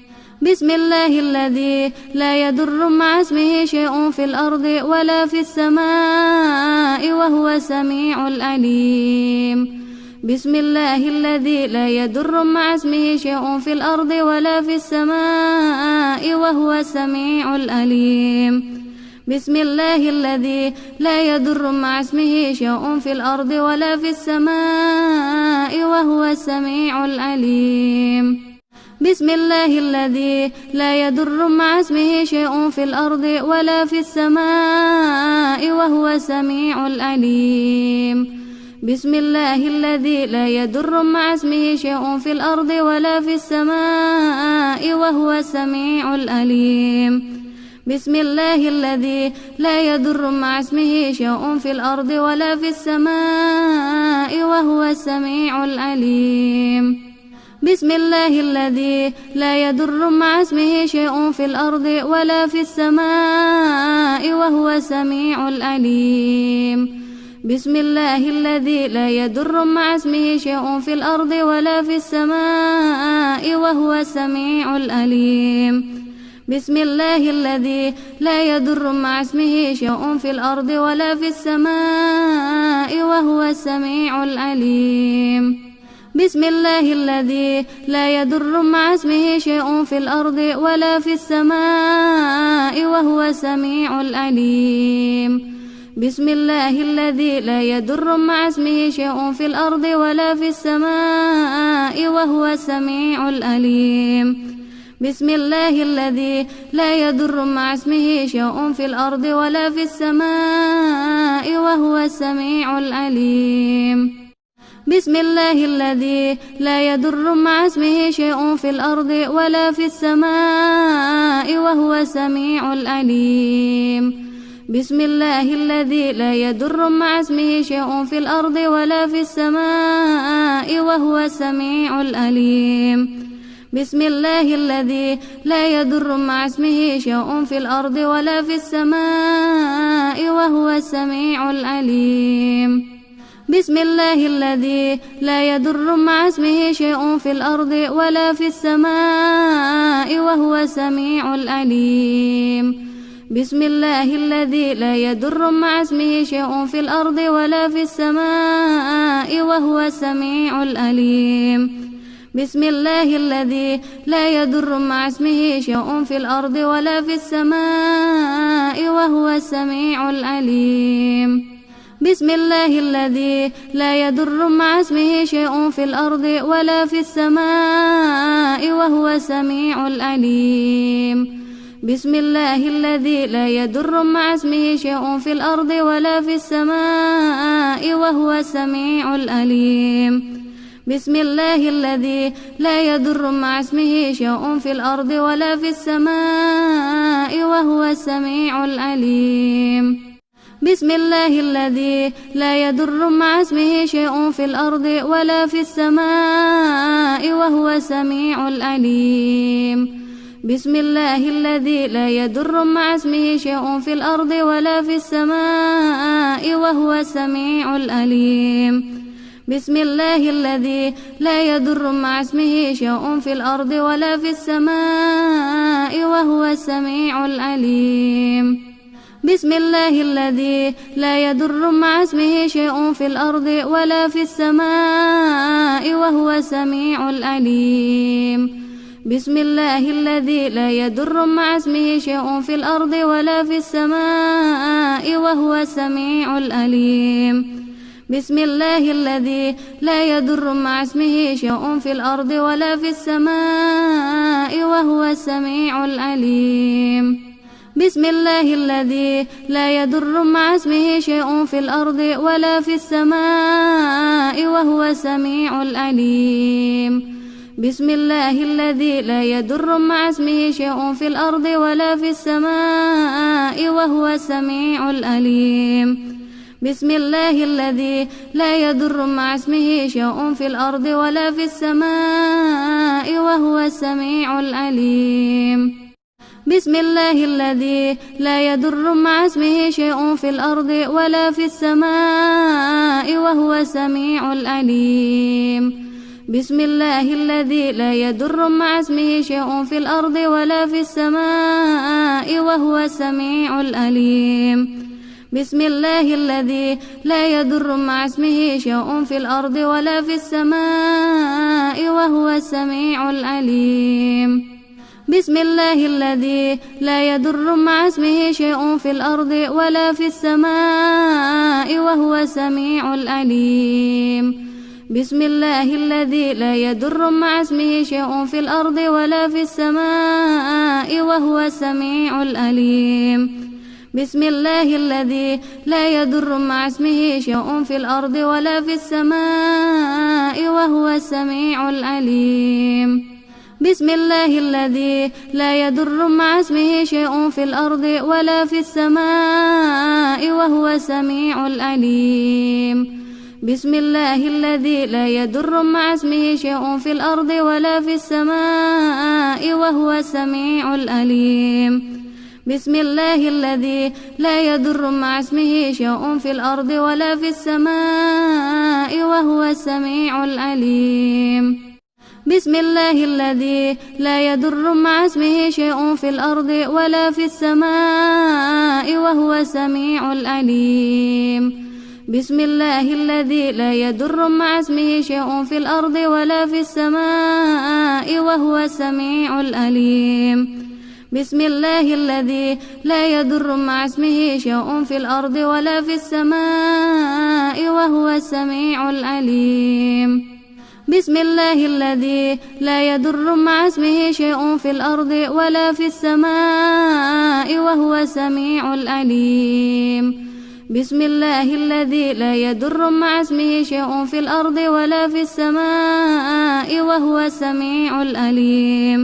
بسم الله الذي لا يضر مع اسمه شيء في الأرض ولا في السماء وهو السميع العليم بسم الله الذي لا يضر مع اسمه شيء في الأرض ولا في السماء وهو السميع العليم بسم الله الذي لا يضر مع اسمه شيء في الأرض ولا في السماء وهو السميع العليم بسم الله الذي لا يضر مع اسمه شيء في الأرض ولا في السماء وهو السميع العليم بسم الله الذي لا يضر مع اسمه شيء في الأرض ولا في السماء وهو السميع العليم بسم الله الذي لا يضر مع اسمه شيء في الأرض ولا في السماء وهو السميع العليم بسم الله الذي لا يضر مع اسمه شيء في الأرض ولا في السماء وهو السميع العليم بسم الله الذي لا يضر مع اسمه شيء في الأرض ولا في السماء وهو السميع العليم بسم الله الذي لا يضر مع اسمه شيء في الأرض ولا في السماء وهو السميع العليم. بسم الله الذي لا يضر مع اسمه شيء في الأرض ولا في السماء وهو السميع العليم. بسم الله الذي لا يضر مع اسمه شيء في الأرض ولا في السماء وهو السميع العليم. بسم الله الذي لا يضر مع اسمه شيء في الأرض ولا في السماء وهو السميع العليم. بسم الله الذي لا يضر مع اسمه شيء في الأرض ولا في السماء وهو السميع العليم. بسم الله الذي لا يضر مع اسمه شيء في الأرض ولا في السماء وهو السميع العليم. بسم الله الذي لا يضر مع اسمه شيء في الأرض ولا في السماء وهو السميع العليم. بسم الله الذي لا يضر مع اسمه شيء في الأرض ولا في السماء وهو السميع العليم. بسم الله الذي لا يضر مع اسمه شيء في الأرض ولا في السماء وهو السميع العليم. بسم الله الذي لا يضر مع اسمه شيء في الأرض ولا في السماء وهو السميع العليم. بسم الله الذي لا يضر مع اسمه شيء في الأرض ولا في السماء وهو السميع العليم. بسم الله الذي لا يضر مع اسمه شيء في الأرض ولا في السماء وهو السميع العليم. بسم الله الذي لا يضر مع اسمه شيء في الأرض ولا في السماء وهو السميع العليم. بسم الله الذي لا يضر مع اسمه شيء في الأرض ولا في السماء وهو السميع العليم. بسم الله الذي لا يضر مع اسمه شيء في الأرض ولا في السماء وهو السميع العليم. بسم الله الذي لا يضر مع اسمه شيء في الأرض ولا في السماء وهو السميع العليم. بسم الله الذي لا يضر مع اسمه شيء في الأرض ولا في السماء وهو السميع العليم. بسم الله الذي لا يضر مع اسمه شيء في الأرض ولا في السماء وهو السميع العليم. بسم الله الذي لا يضر مع اسمه شيء في الأرض ولا في السماء وهو السميع العليم. بسم الله الذي لا يضر مع اسمه شيء في الأرض ولا في السماء وهو السميع العليم. بسم الله الذي لا يضر مع اسمه شيء في الأرض ولا في السماء وهو السميع العليم. بسم الله الذي لا يضر مع اسمه شيء في الأرض ولا في السماء وهو السميع العليم. بسم الله الذي لا يضر مع اسمه شيء في الأرض ولا في السماء وهو السميع العليم. بسم الله الذي لا يضر مع اسمه شيء في الأرض ولا في السماء وهو السميع العليم. بسم الله الذي لا يضر مع اسمه شيء في الأرض ولا في السماء وهو السميع العليم. بسم الله الذي لا يضر مع اسمه شيء في الأرض ولا في السماء وهو السميع العليم. بسم الله الذي لا يضر مع اسمه شيء في الأرض ولا في السماء وهو السميع العليم. بسم الله الذي لا يضر مع اسمه شيء في الأرض ولا في السماء وهو السميع العليم. بسم الله الذي لا يضر مع اسمه شيء في الأرض ولا في السماء وهو السميع العليم. بسم الله الذي لا يضر مع اسمه شيء في الأرض ولا في السماء وهو السميع العليم. بسم الله الذي لا يضر مع اسمه شيء في الأرض ولا في السماء وهو السميع العليم. بسم الله الذي لا يضر مع اسمه شيء في الأرض ولا في السماء وهو السميع العليم. بسم الله الذي لا يضر مع اسمه شيء في الأرض ولا في السماء وهو السميع العليم. بسم الله الذي لا يضر مع اسمه شيء في الأرض ولا في السماء وهو السميع العليم. بسم الله الذي لا يضر مع اسمه شيء في الأرض ولا في السماء وهو السميع العليم. بسم الله الذي لا يضر مع اسمه شيء في الأرض ولا في السماء وهو السميع العليم.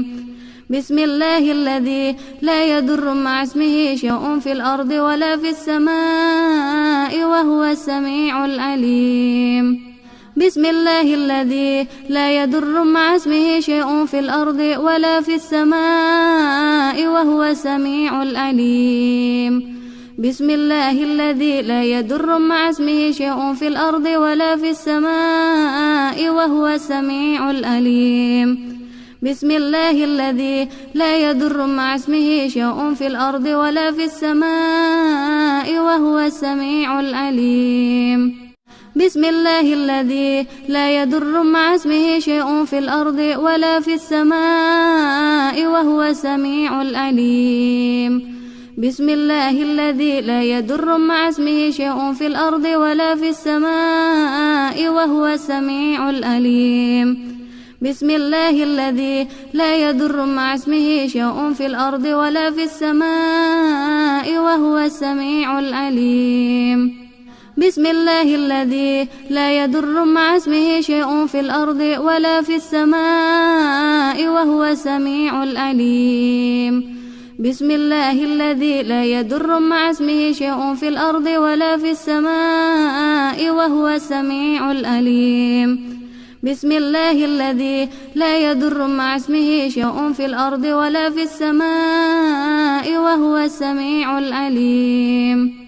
بسم الله الذي لا يضر مع اسمه شيء في الأرض ولا في السماء وهو السميع العليم. بسم الله الذي لا يضر مع اسمه شيء في الأرض ولا في السماء وهو السميع العليم. بسم الله الذي لا يضر مع اسمه شيء في الأرض ولا في السماء وهو السميع العليم. بسم الله الذي لا يضر مع اسمه شيء في الأرض ولا في السماء وهو السميع العليم. بسم الله الذي لا يضر مع اسمه شيء في الأرض ولا في السماء وهو السميع العليم. بسم الله الذي لا يضر مع اسمه شيء في الأرض ولا في السماء وهو السميع العليم. بسم الله الذي لا يضر مع اسمه شيء في الأرض ولا في السماء وهو السميع العليم. بسم الله الذي لا يضر مع اسمه شيء في الأرض ولا في السماء وهو السميع العليم. بسم الله الذي لا يضر مع اسمه شيء في الأرض ولا في السماء وهو السميع العليم. بسم الله الذي لا يضر مع اسمه شيء في الأرض ولا في السماء وهو السميع العليم.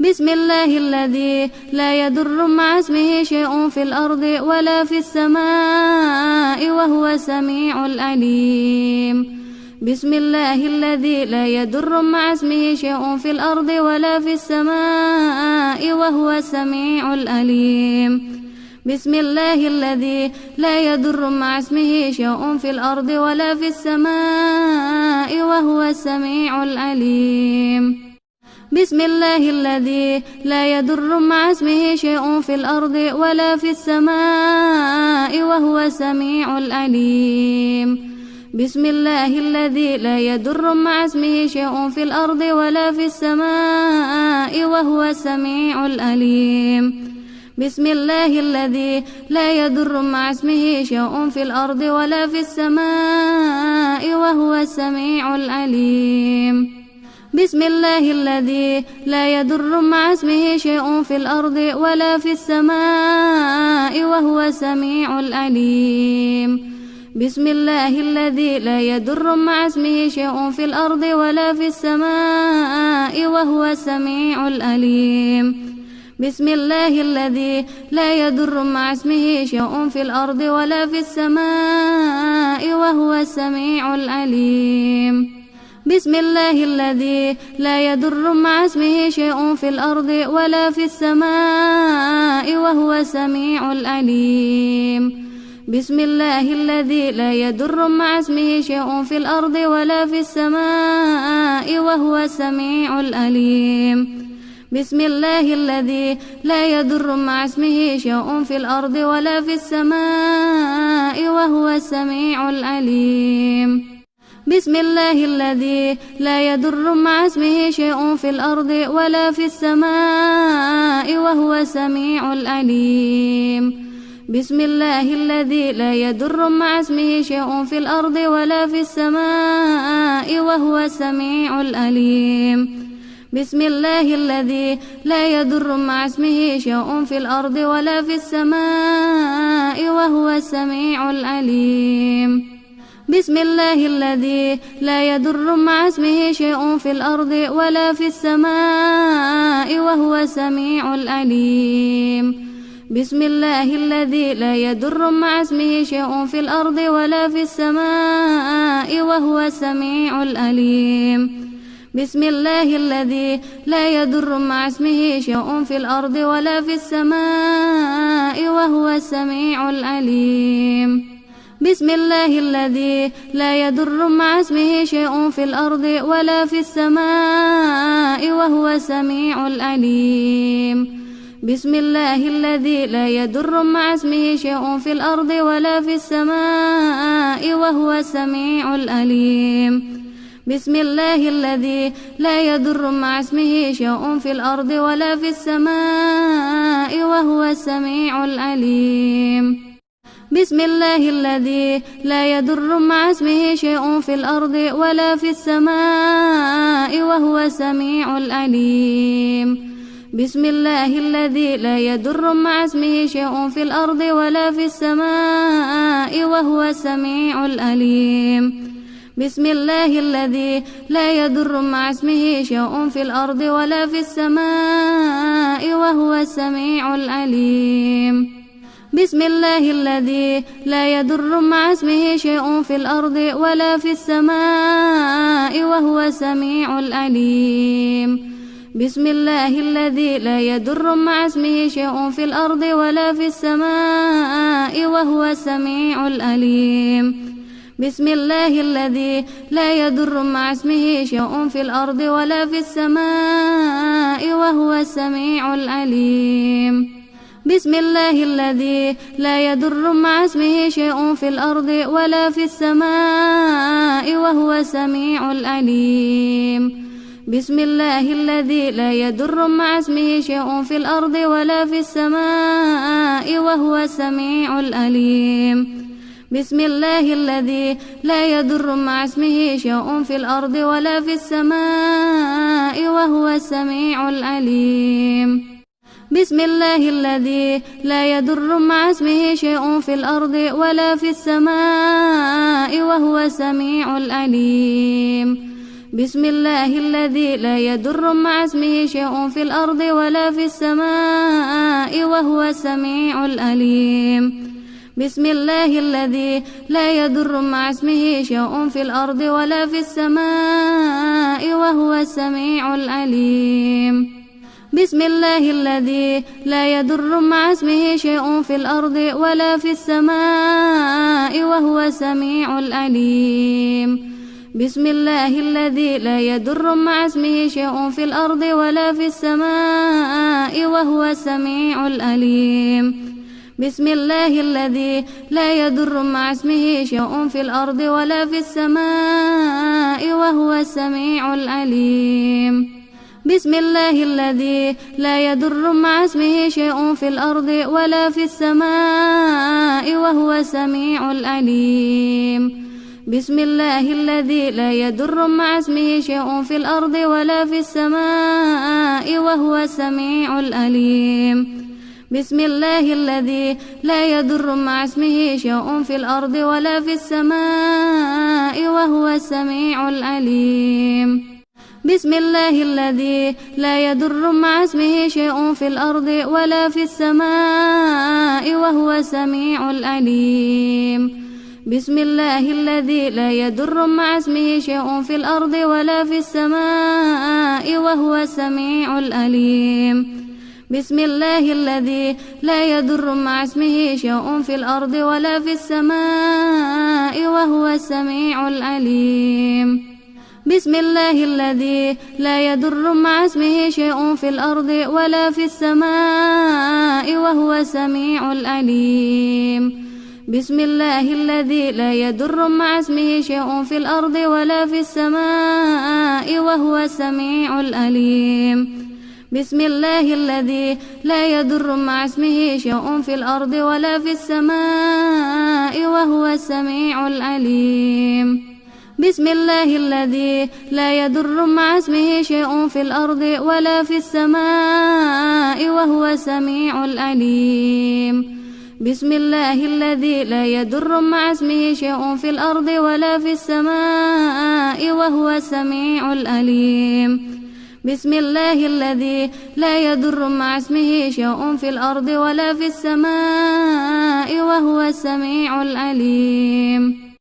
بسم الله الذي لا يضر مع اسمه شيء في الأرض ولا في السماء وهو السميع العليم. بسم الله الذي لا يضر مع اسمه شيء في الأرض ولا في السماء وهو السميع العليم. بسم الله الذي لا يضر مع اسمه شيء في الأرض ولا في السماء وهو السميع العليم. بسم الله الذي لا يضر مع اسمه شيء في الأرض ولا في السماء وهو السميع العليم. بسم الله الذي لا يضر مع اسمه شيء في الأرض ولا في السماء وهو السميع العليم. بسم الله الذي لا يضر مع اسمه شيء في الأرض ولا في السماء وهو السميع العليم. بسم الله الذي لا يضر مع اسمه شيء في الأرض ولا في السماء وهو السميع العليم. بسم الله الذي لا يضر مع اسمه شيء في الأرض ولا في السماء وهو السميع العليم. بسم الله الذي لا يضر مع اسمه شيء في الأرض ولا في السماء وهو السميع العليم. بسم الله الذي لا يضر مع اسمه شيء في الأرض ولا في السماء وهو السميع العليم. بسم الله الذي لا يضر مع اسمه شيء في الأرض ولا في السماء وهو السميع العليم. بسم الله الذي لا يضر مع اسمه شيء في الأرض ولا في السماء وهو السميع العليم. بسم الله الذي لا يضر مع اسمه شيء في الأرض ولا في السماء وهو السميع العليم. بسم الله الذي لا يضر مع اسمه شيء في الأرض ولا في السماء وهو السميع العليم. بسم الله الذي لا يضر مع اسمه شيء في الأرض ولا في السماء وهو السميع العليم. بسم الله الذي لا يضر مع اسمه شيء في الأرض ولا في السماء وهو السميع العليم. بسم الله الذي لا يضر مع اسمه شيء في الأرض ولا في السماء وهو السميع العليم بسم الله الذي لا يضر مع اسمه شيء في الأرض ولا في السماء وهو السميع العليم بسم الله الذي لا يضر مع اسمه شيء في الأرض ولا في السماء وهو السميع العليم بسم الله الذي لا يضر مع اسمه شيء في الأرض ولا في السماء وهو السميع العليم بسم الله الذي لا يضر مع اسمه شيء في الأرض ولا في السماء وهو السميع العليم بسم الله الذي لا يضر مع اسمه شيء في الأرض ولا في السماء وهو السميع العليم بسم الله الذي لا يضر مع اسمه شيء في الأرض ولا في السماء وهو السميع العليم بسم الله الذي لا يضر مع اسمه شيء في الأرض ولا في السماء وهو السميع العليم بسم الله الذي لا يضر مع اسمه شيء في الأرض ولا في السماء وهو السميع العليم بسم الله الذي لا يضر مع اسمه شيء في الأرض ولا في السماء وهو السميع العليم بسم الله الذي لا يضر مع اسمه شيء في الأرض ولا في السماء وهو السميع العليم بسم الله الذي لا يضر مع اسمه شيء في الأرض ولا في السماء وهو السميع العليم بسم الله الذي لا يضر مع اسمه شيء في الأرض ولا في السماء وهو السميع العليم بسم الله الذي لا يضر مع اسمه شيء في الأرض ولا في السماء وهو السميع العليم بسم الله الذي لا يضر مع اسمه شيء في الأرض ولا في السماء وهو السميع العليم بسم الله الذي لا يضر مع اسمه شيء في الأرض ولا في السماء وهو السميع العليم بسم الله الذي لا يضر مع اسمه شيء في الأرض ولا في السماء وهو السميع العليم بسم الله الذي لا يضر مع اسمه شيء في الأرض ولا في السماء وهو السميع العليم بسم الله الذي لا يضر مع اسمه شيء في الأرض ولا في السماء وهو السميع العليم بسم الله الذي لا يضر مع اسمه شيء في الأرض ولا في السماء وهو السميع العليم بسم الله الذي لا يضر مع اسمه شيء في الأرض ولا في السماء وهو السميع العليم بسم الله الذي لا يضر مع اسمه شيء في الأرض ولا في السماء وهو السميع العليم بسم الله الذي لا يضر مع اسمه شيء في الأرض ولا في السماء وهو السميع العليم بسم الله الذي لا يضر مع اسمه شيء في الأرض ولا في السماء وهو السميع العليم بسم الله الذي لا يضر مع اسمه شيء في الأرض ولا في السماء وهو السميع العليم بسم الله الذي لا يضر مع اسمه شيء في الأرض ولا في السماء وهو السميع العليم بسم الله الذي لا يضر مع اسمه شيء في الأرض ولا في السماء وهو السميع العليم بسم الله الذي لا يضر مع اسمه شيء في الأرض ولا في السماء وهو السميع العليم بسم الله الذي لا يضر مع اسمه شيء في الأرض ولا في السماء وهو السميع العليم بسم الله الذي لا يضر مع اسمه شيء في الأرض ولا في السماء وهو السميع العليم بسم الله الذي لا يضر مع اسمه شيء في الأرض ولا في السماء وهو السميع العليم بسم الله الذي لا يضر مع اسمه شيء في الأرض ولا في السماء وهو السميع العليم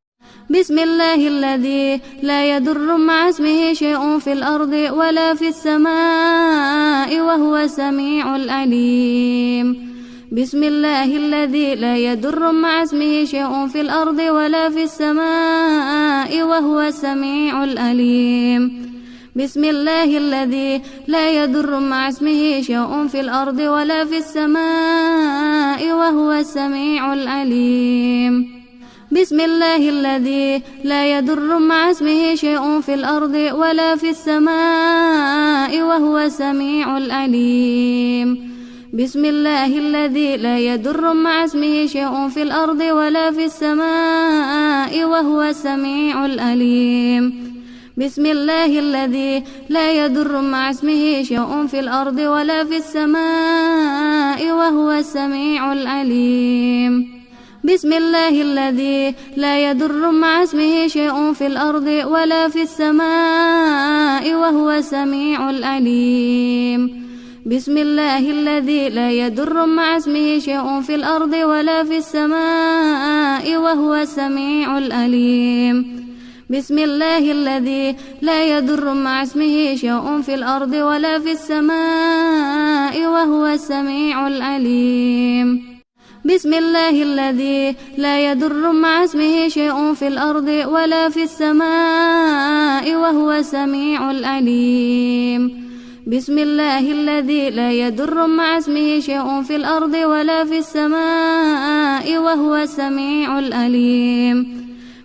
بسم الله الذي لا يضر مع اسمه شيء في الأرض ولا في السماء وهو السميع العليم بسم الله الذي لا يضر مع اسمه شيء في الأرض ولا في السماء وهو السميع العليم بسم الله الذي لا يضر مع اسمه شيء في الأرض ولا في السماء وهو السميع العليم بسم الله الذي لا يضر مع اسمه شيء في الأرض ولا في السماء وهو السميع العليم بسم الله الذي لا يضر مع اسمه شيء في الأرض ولا في السماء وهو السميع العليم بسم الله الذي لا يضر مع اسمه شيء في الأرض ولا في السماء وهو السميع العليم بسم الله الذي لا يضر مع اسمه شيء في الأرض ولا في السماء وهو السميع العليم بسم الله الذي لا يضر مع اسمه شيء في الأرض ولا في السماء وهو السميع العليم بسم الله الذي لا يضر مع اسمه شيء في الأرض ولا في السماء وهو السميع العليم بسم الله الذي لا يضر مع اسمه شيء في الأرض ولا في السماء وهو السميع العليم بسم الله الذي لا يضر مع اسمه شيء في الأرض ولا في السماء وهو السميع العليم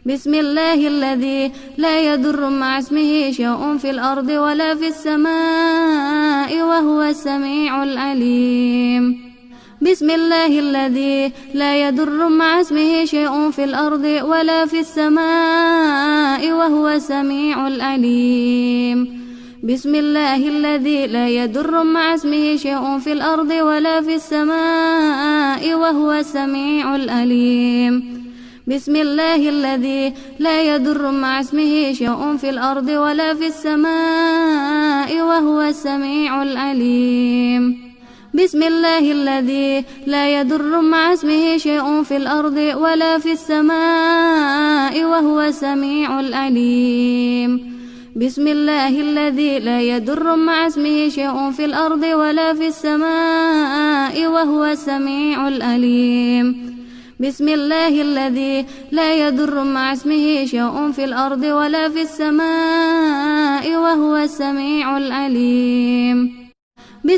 بسم الله الذي لا يضر مع اسمه شيء في الأرض ولا في السماء وهو السميع العليم بسم الله الذي لا يضر مع اسمه شيء في الأرض ولا في السماء وهو السميع العليم بسم الله الذي لا يضر مع اسمه شيء في الأرض ولا في السماء وهو السميع العليم بسم الله الذي لا يضر مع اسمه شيء في الأرض ولا في السماء وهو السميع العليم بسم الله الذي لا يضر مع اسمه شيء في الأرض ولا في السماء وهو السميع العليم بسم الله الذي لا يضر مع اسمه شيء في الأرض ولا في السماء وهو السميع العليم بسم الله الذي لا يضر مع اسمه شيء في الأرض ولا في السماء وهو السميع العليم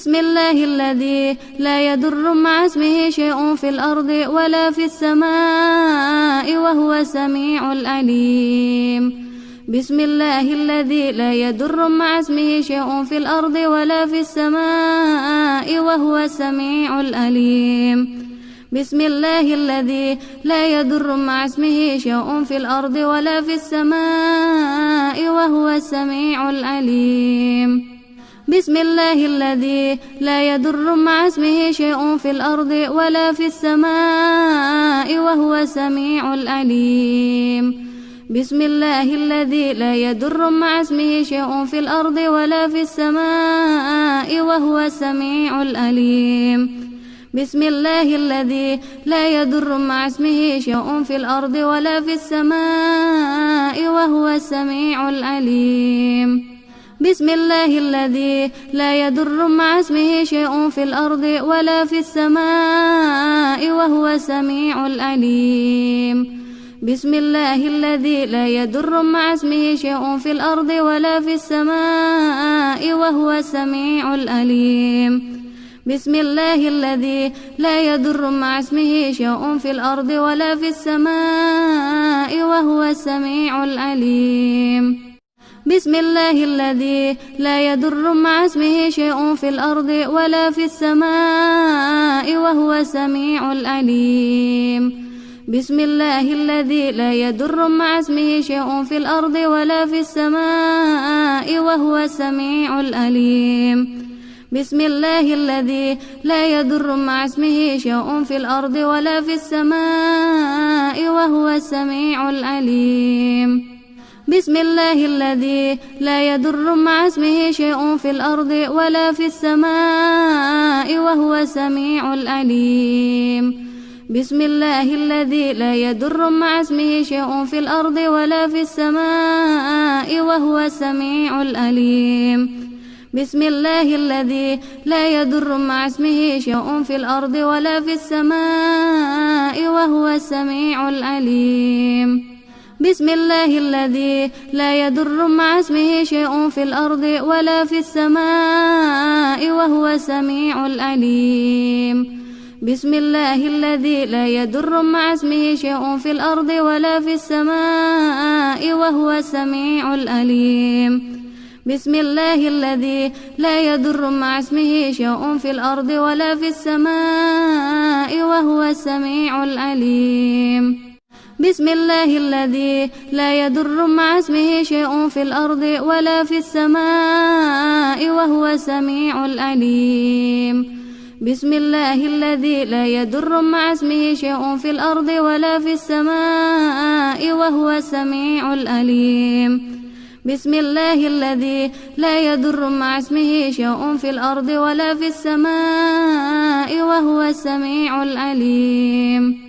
بسم الله الذي لا يضر مع اسمه شيء في الأرض ولا في السماء وهو السميع العليم بسم الله الذي لا يضر مع اسمه شيء في الأرض ولا في السماء وهو السميع العليم بسم الله الذي لا يضر مع اسمه شيء في الأرض ولا في السماء وهو السميع العليم بسم الله الذي لا يضر مع اسمه شيء في الأرض ولا في السماء وهو السميع العليم بسم الله الذي لا يضر مع اسمه شيء في الأرض ولا في السماء وهو السميع العليم بسم الله الذي لا يضر مع اسمه شيء في الأرض ولا في السماء وهو السميع العليم بسم الله الذي لا يضر مع اسمه شيء في الأرض ولا في السماء وهو السميع العليم بسم الله الذي لا يضر مع اسمه شيء في الأرض ولا في السماء وهو السميع العليم بسم الله الذي لا يضر مع اسمه شيء في الأرض ولا في السماء وهو السميع العليم بسم الله الذي لا يضر مع اسمه شيء في الأرض ولا في السماء وهو السميع العليم بسم الله الذي لا يضر مع اسمه شيء في الأرض ولا في السماء وهو السميع العليم بسم الله الذي لا يضر مع اسمه شيء في الأرض ولا في السماء وهو السميع العليم بسم الله الذي لا يضر مع اسمه شيء في الأرض ولا في السماء وهو السميع العليم. بسم الله الذي لا يضر مع اسمه شيء في الأرض ولا في السماء وهو السميع العليم. بسم الله الذي لا يضر مع اسمه شيء في الأرض ولا في السماء وهو السميع العليم. بسم الله الذي لا يضر مع اسمه شيء في الأرض ولا في السماء وهو السميع العليم. بسم الله الذي لا يضر مع اسمه شيء في الأرض ولا في السماء وهو السميع العليم. بسم الله الذي لا يضر مع اسمه شيء في الأرض ولا في السماء وهو السميع العليم. بسم الله الذي لا يضر مع اسمه شيء في الأرض ولا في السماء وهو السميع العليم. بسم الله الذي لا يضر مع اسمه شيء في الأرض ولا في السماء وهو السميع العليم. بسم الله الذي لا يضر مع اسمه شيء في الأرض ولا في السماء وهو السميع العليم.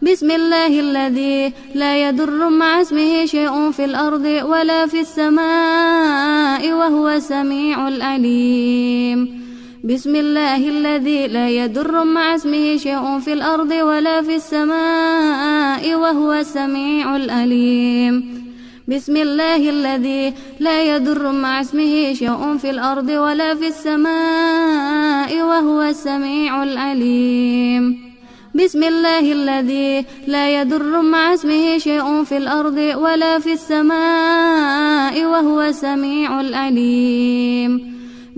بسم الله الذي لا يضر مع اسمه شيء في الأرض ولا في السماء وهو السميع العليم. بسم الله الذي لا يضر مع اسمه شيء في الأرض ولا في السماء وهو السميع العليم. بسم الله الذي لا يضر مع اسمه شيء في الأرض ولا في السماء وهو السميع العليم. بسم الله الذي لا يضر مع اسمه شيء في الأرض ولا في السماء وهو السميع العليم.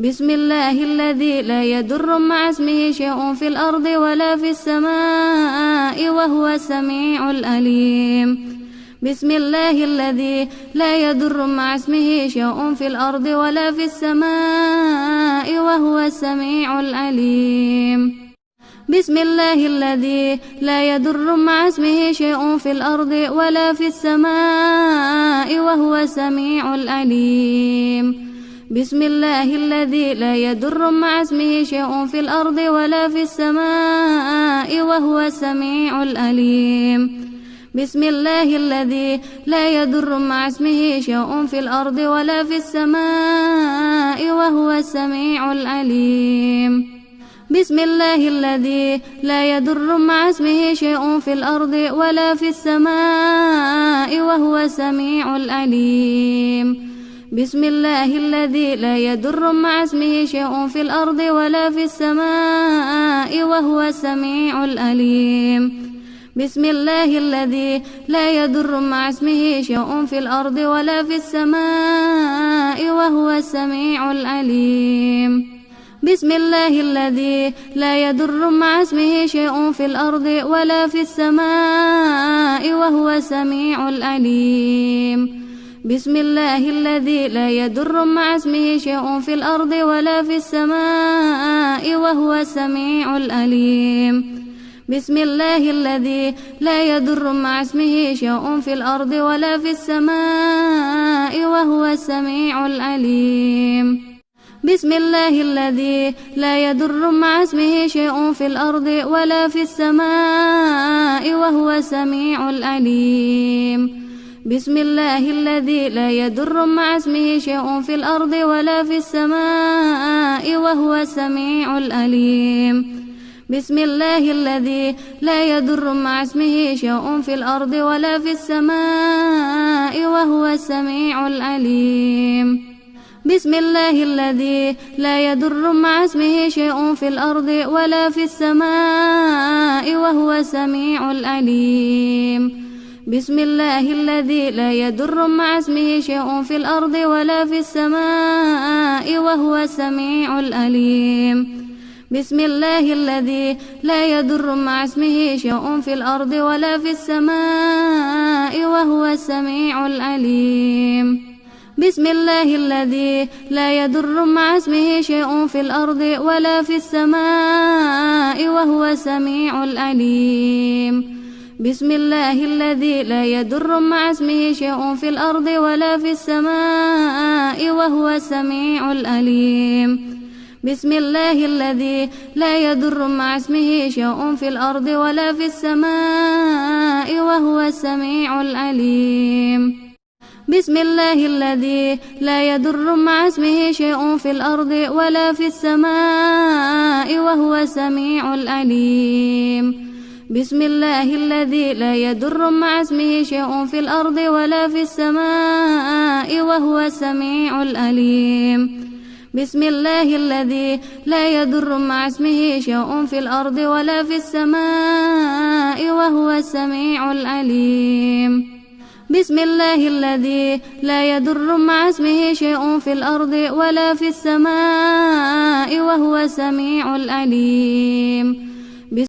بسم الله الذي لا يضر مع اسمه شيء في الأرض ولا في السماء وهو السميع العليم. بسم الله الذي لا يضر مع اسمه شيء في الأرض ولا في السماء وهو السميع العليم. بسم الله الذي لا يضر مع اسمه شيء في الأرض ولا في السماء وهو السميع العليم. بسم الله الذي لا يضر مع اسمه شيء في الأرض ولا في السماء وهو السميع العليم. بسم الله الذي لا يضر مع اسمه شيء في الأرض ولا في السماء وهو السميع العليم. بسم الله الذي لا يضر مع اسمه شيء في الأرض ولا في السماء وهو السميع العليم. بسم الله الذي لا يضر مع اسمه شيء في الأرض ولا في السماء وهو السميع العليم. بسم الله الذي لا يضر مع اسمه شيء في الأرض ولا في السماء وهو السميع العليم. بسم الله الذي لا يضر مع اسمه شيء في الأرض ولا في السماء وهو السميع العليم. بسم الله الذي لا يضر مع اسمه شيء في الأرض ولا في السماء وهو السميع العليم. بسم الله الذي لا يضر مع اسمه شيء في الأرض ولا في السماء وهو السميع العليم. بسم الله الذي لا يضر مع اسمه شيء في الأرض ولا في السماء وهو السميع العليم. بسم الله الذي لا يضر مع اسمه شيء في الأرض ولا في السماء وهو السميع العليم. بسم الله الذي لا يضر مع اسمه شيء في الأرض ولا في السماء وهو السميع العليم. بسم الله الذي لا يضر مع اسمه شيء في الأرض ولا في السماء وهو السميع العليم. بسم الله الذي لا يضر مع اسمه شيء في الأرض ولا في السماء وهو السميع العليم. بسم الله الذي لا يضر مع اسمه شيء في الأرض ولا في السماء وهو السميع العليم. بسم الله الذي لا يضر مع اسمه شيء في الأرض ولا في السماء وهو السميع العليم. بسم الله الذي لا يضر مع اسمه شيء في الأرض ولا في السماء وهو السميع العليم بسم الله الذي لا يضر مع اسمه شيء في الأرض ولا في السماء وهو السميع العليم بسم الله الذي لا يضر مع اسمه شيء في الأرض ولا في السماء وهو السميع العليم بسم الله الذي لا يضر مع اسمه شيء في الأرض ولا في السماء وهو السميع العليم بسم الله الذي لا يضر مع اسمه شيء في الأرض ولا في السماء وهو السميع العليم بسم الله الذي لا يضر مع اسمه شيء في الأرض ولا في السماء وهو السميع العليم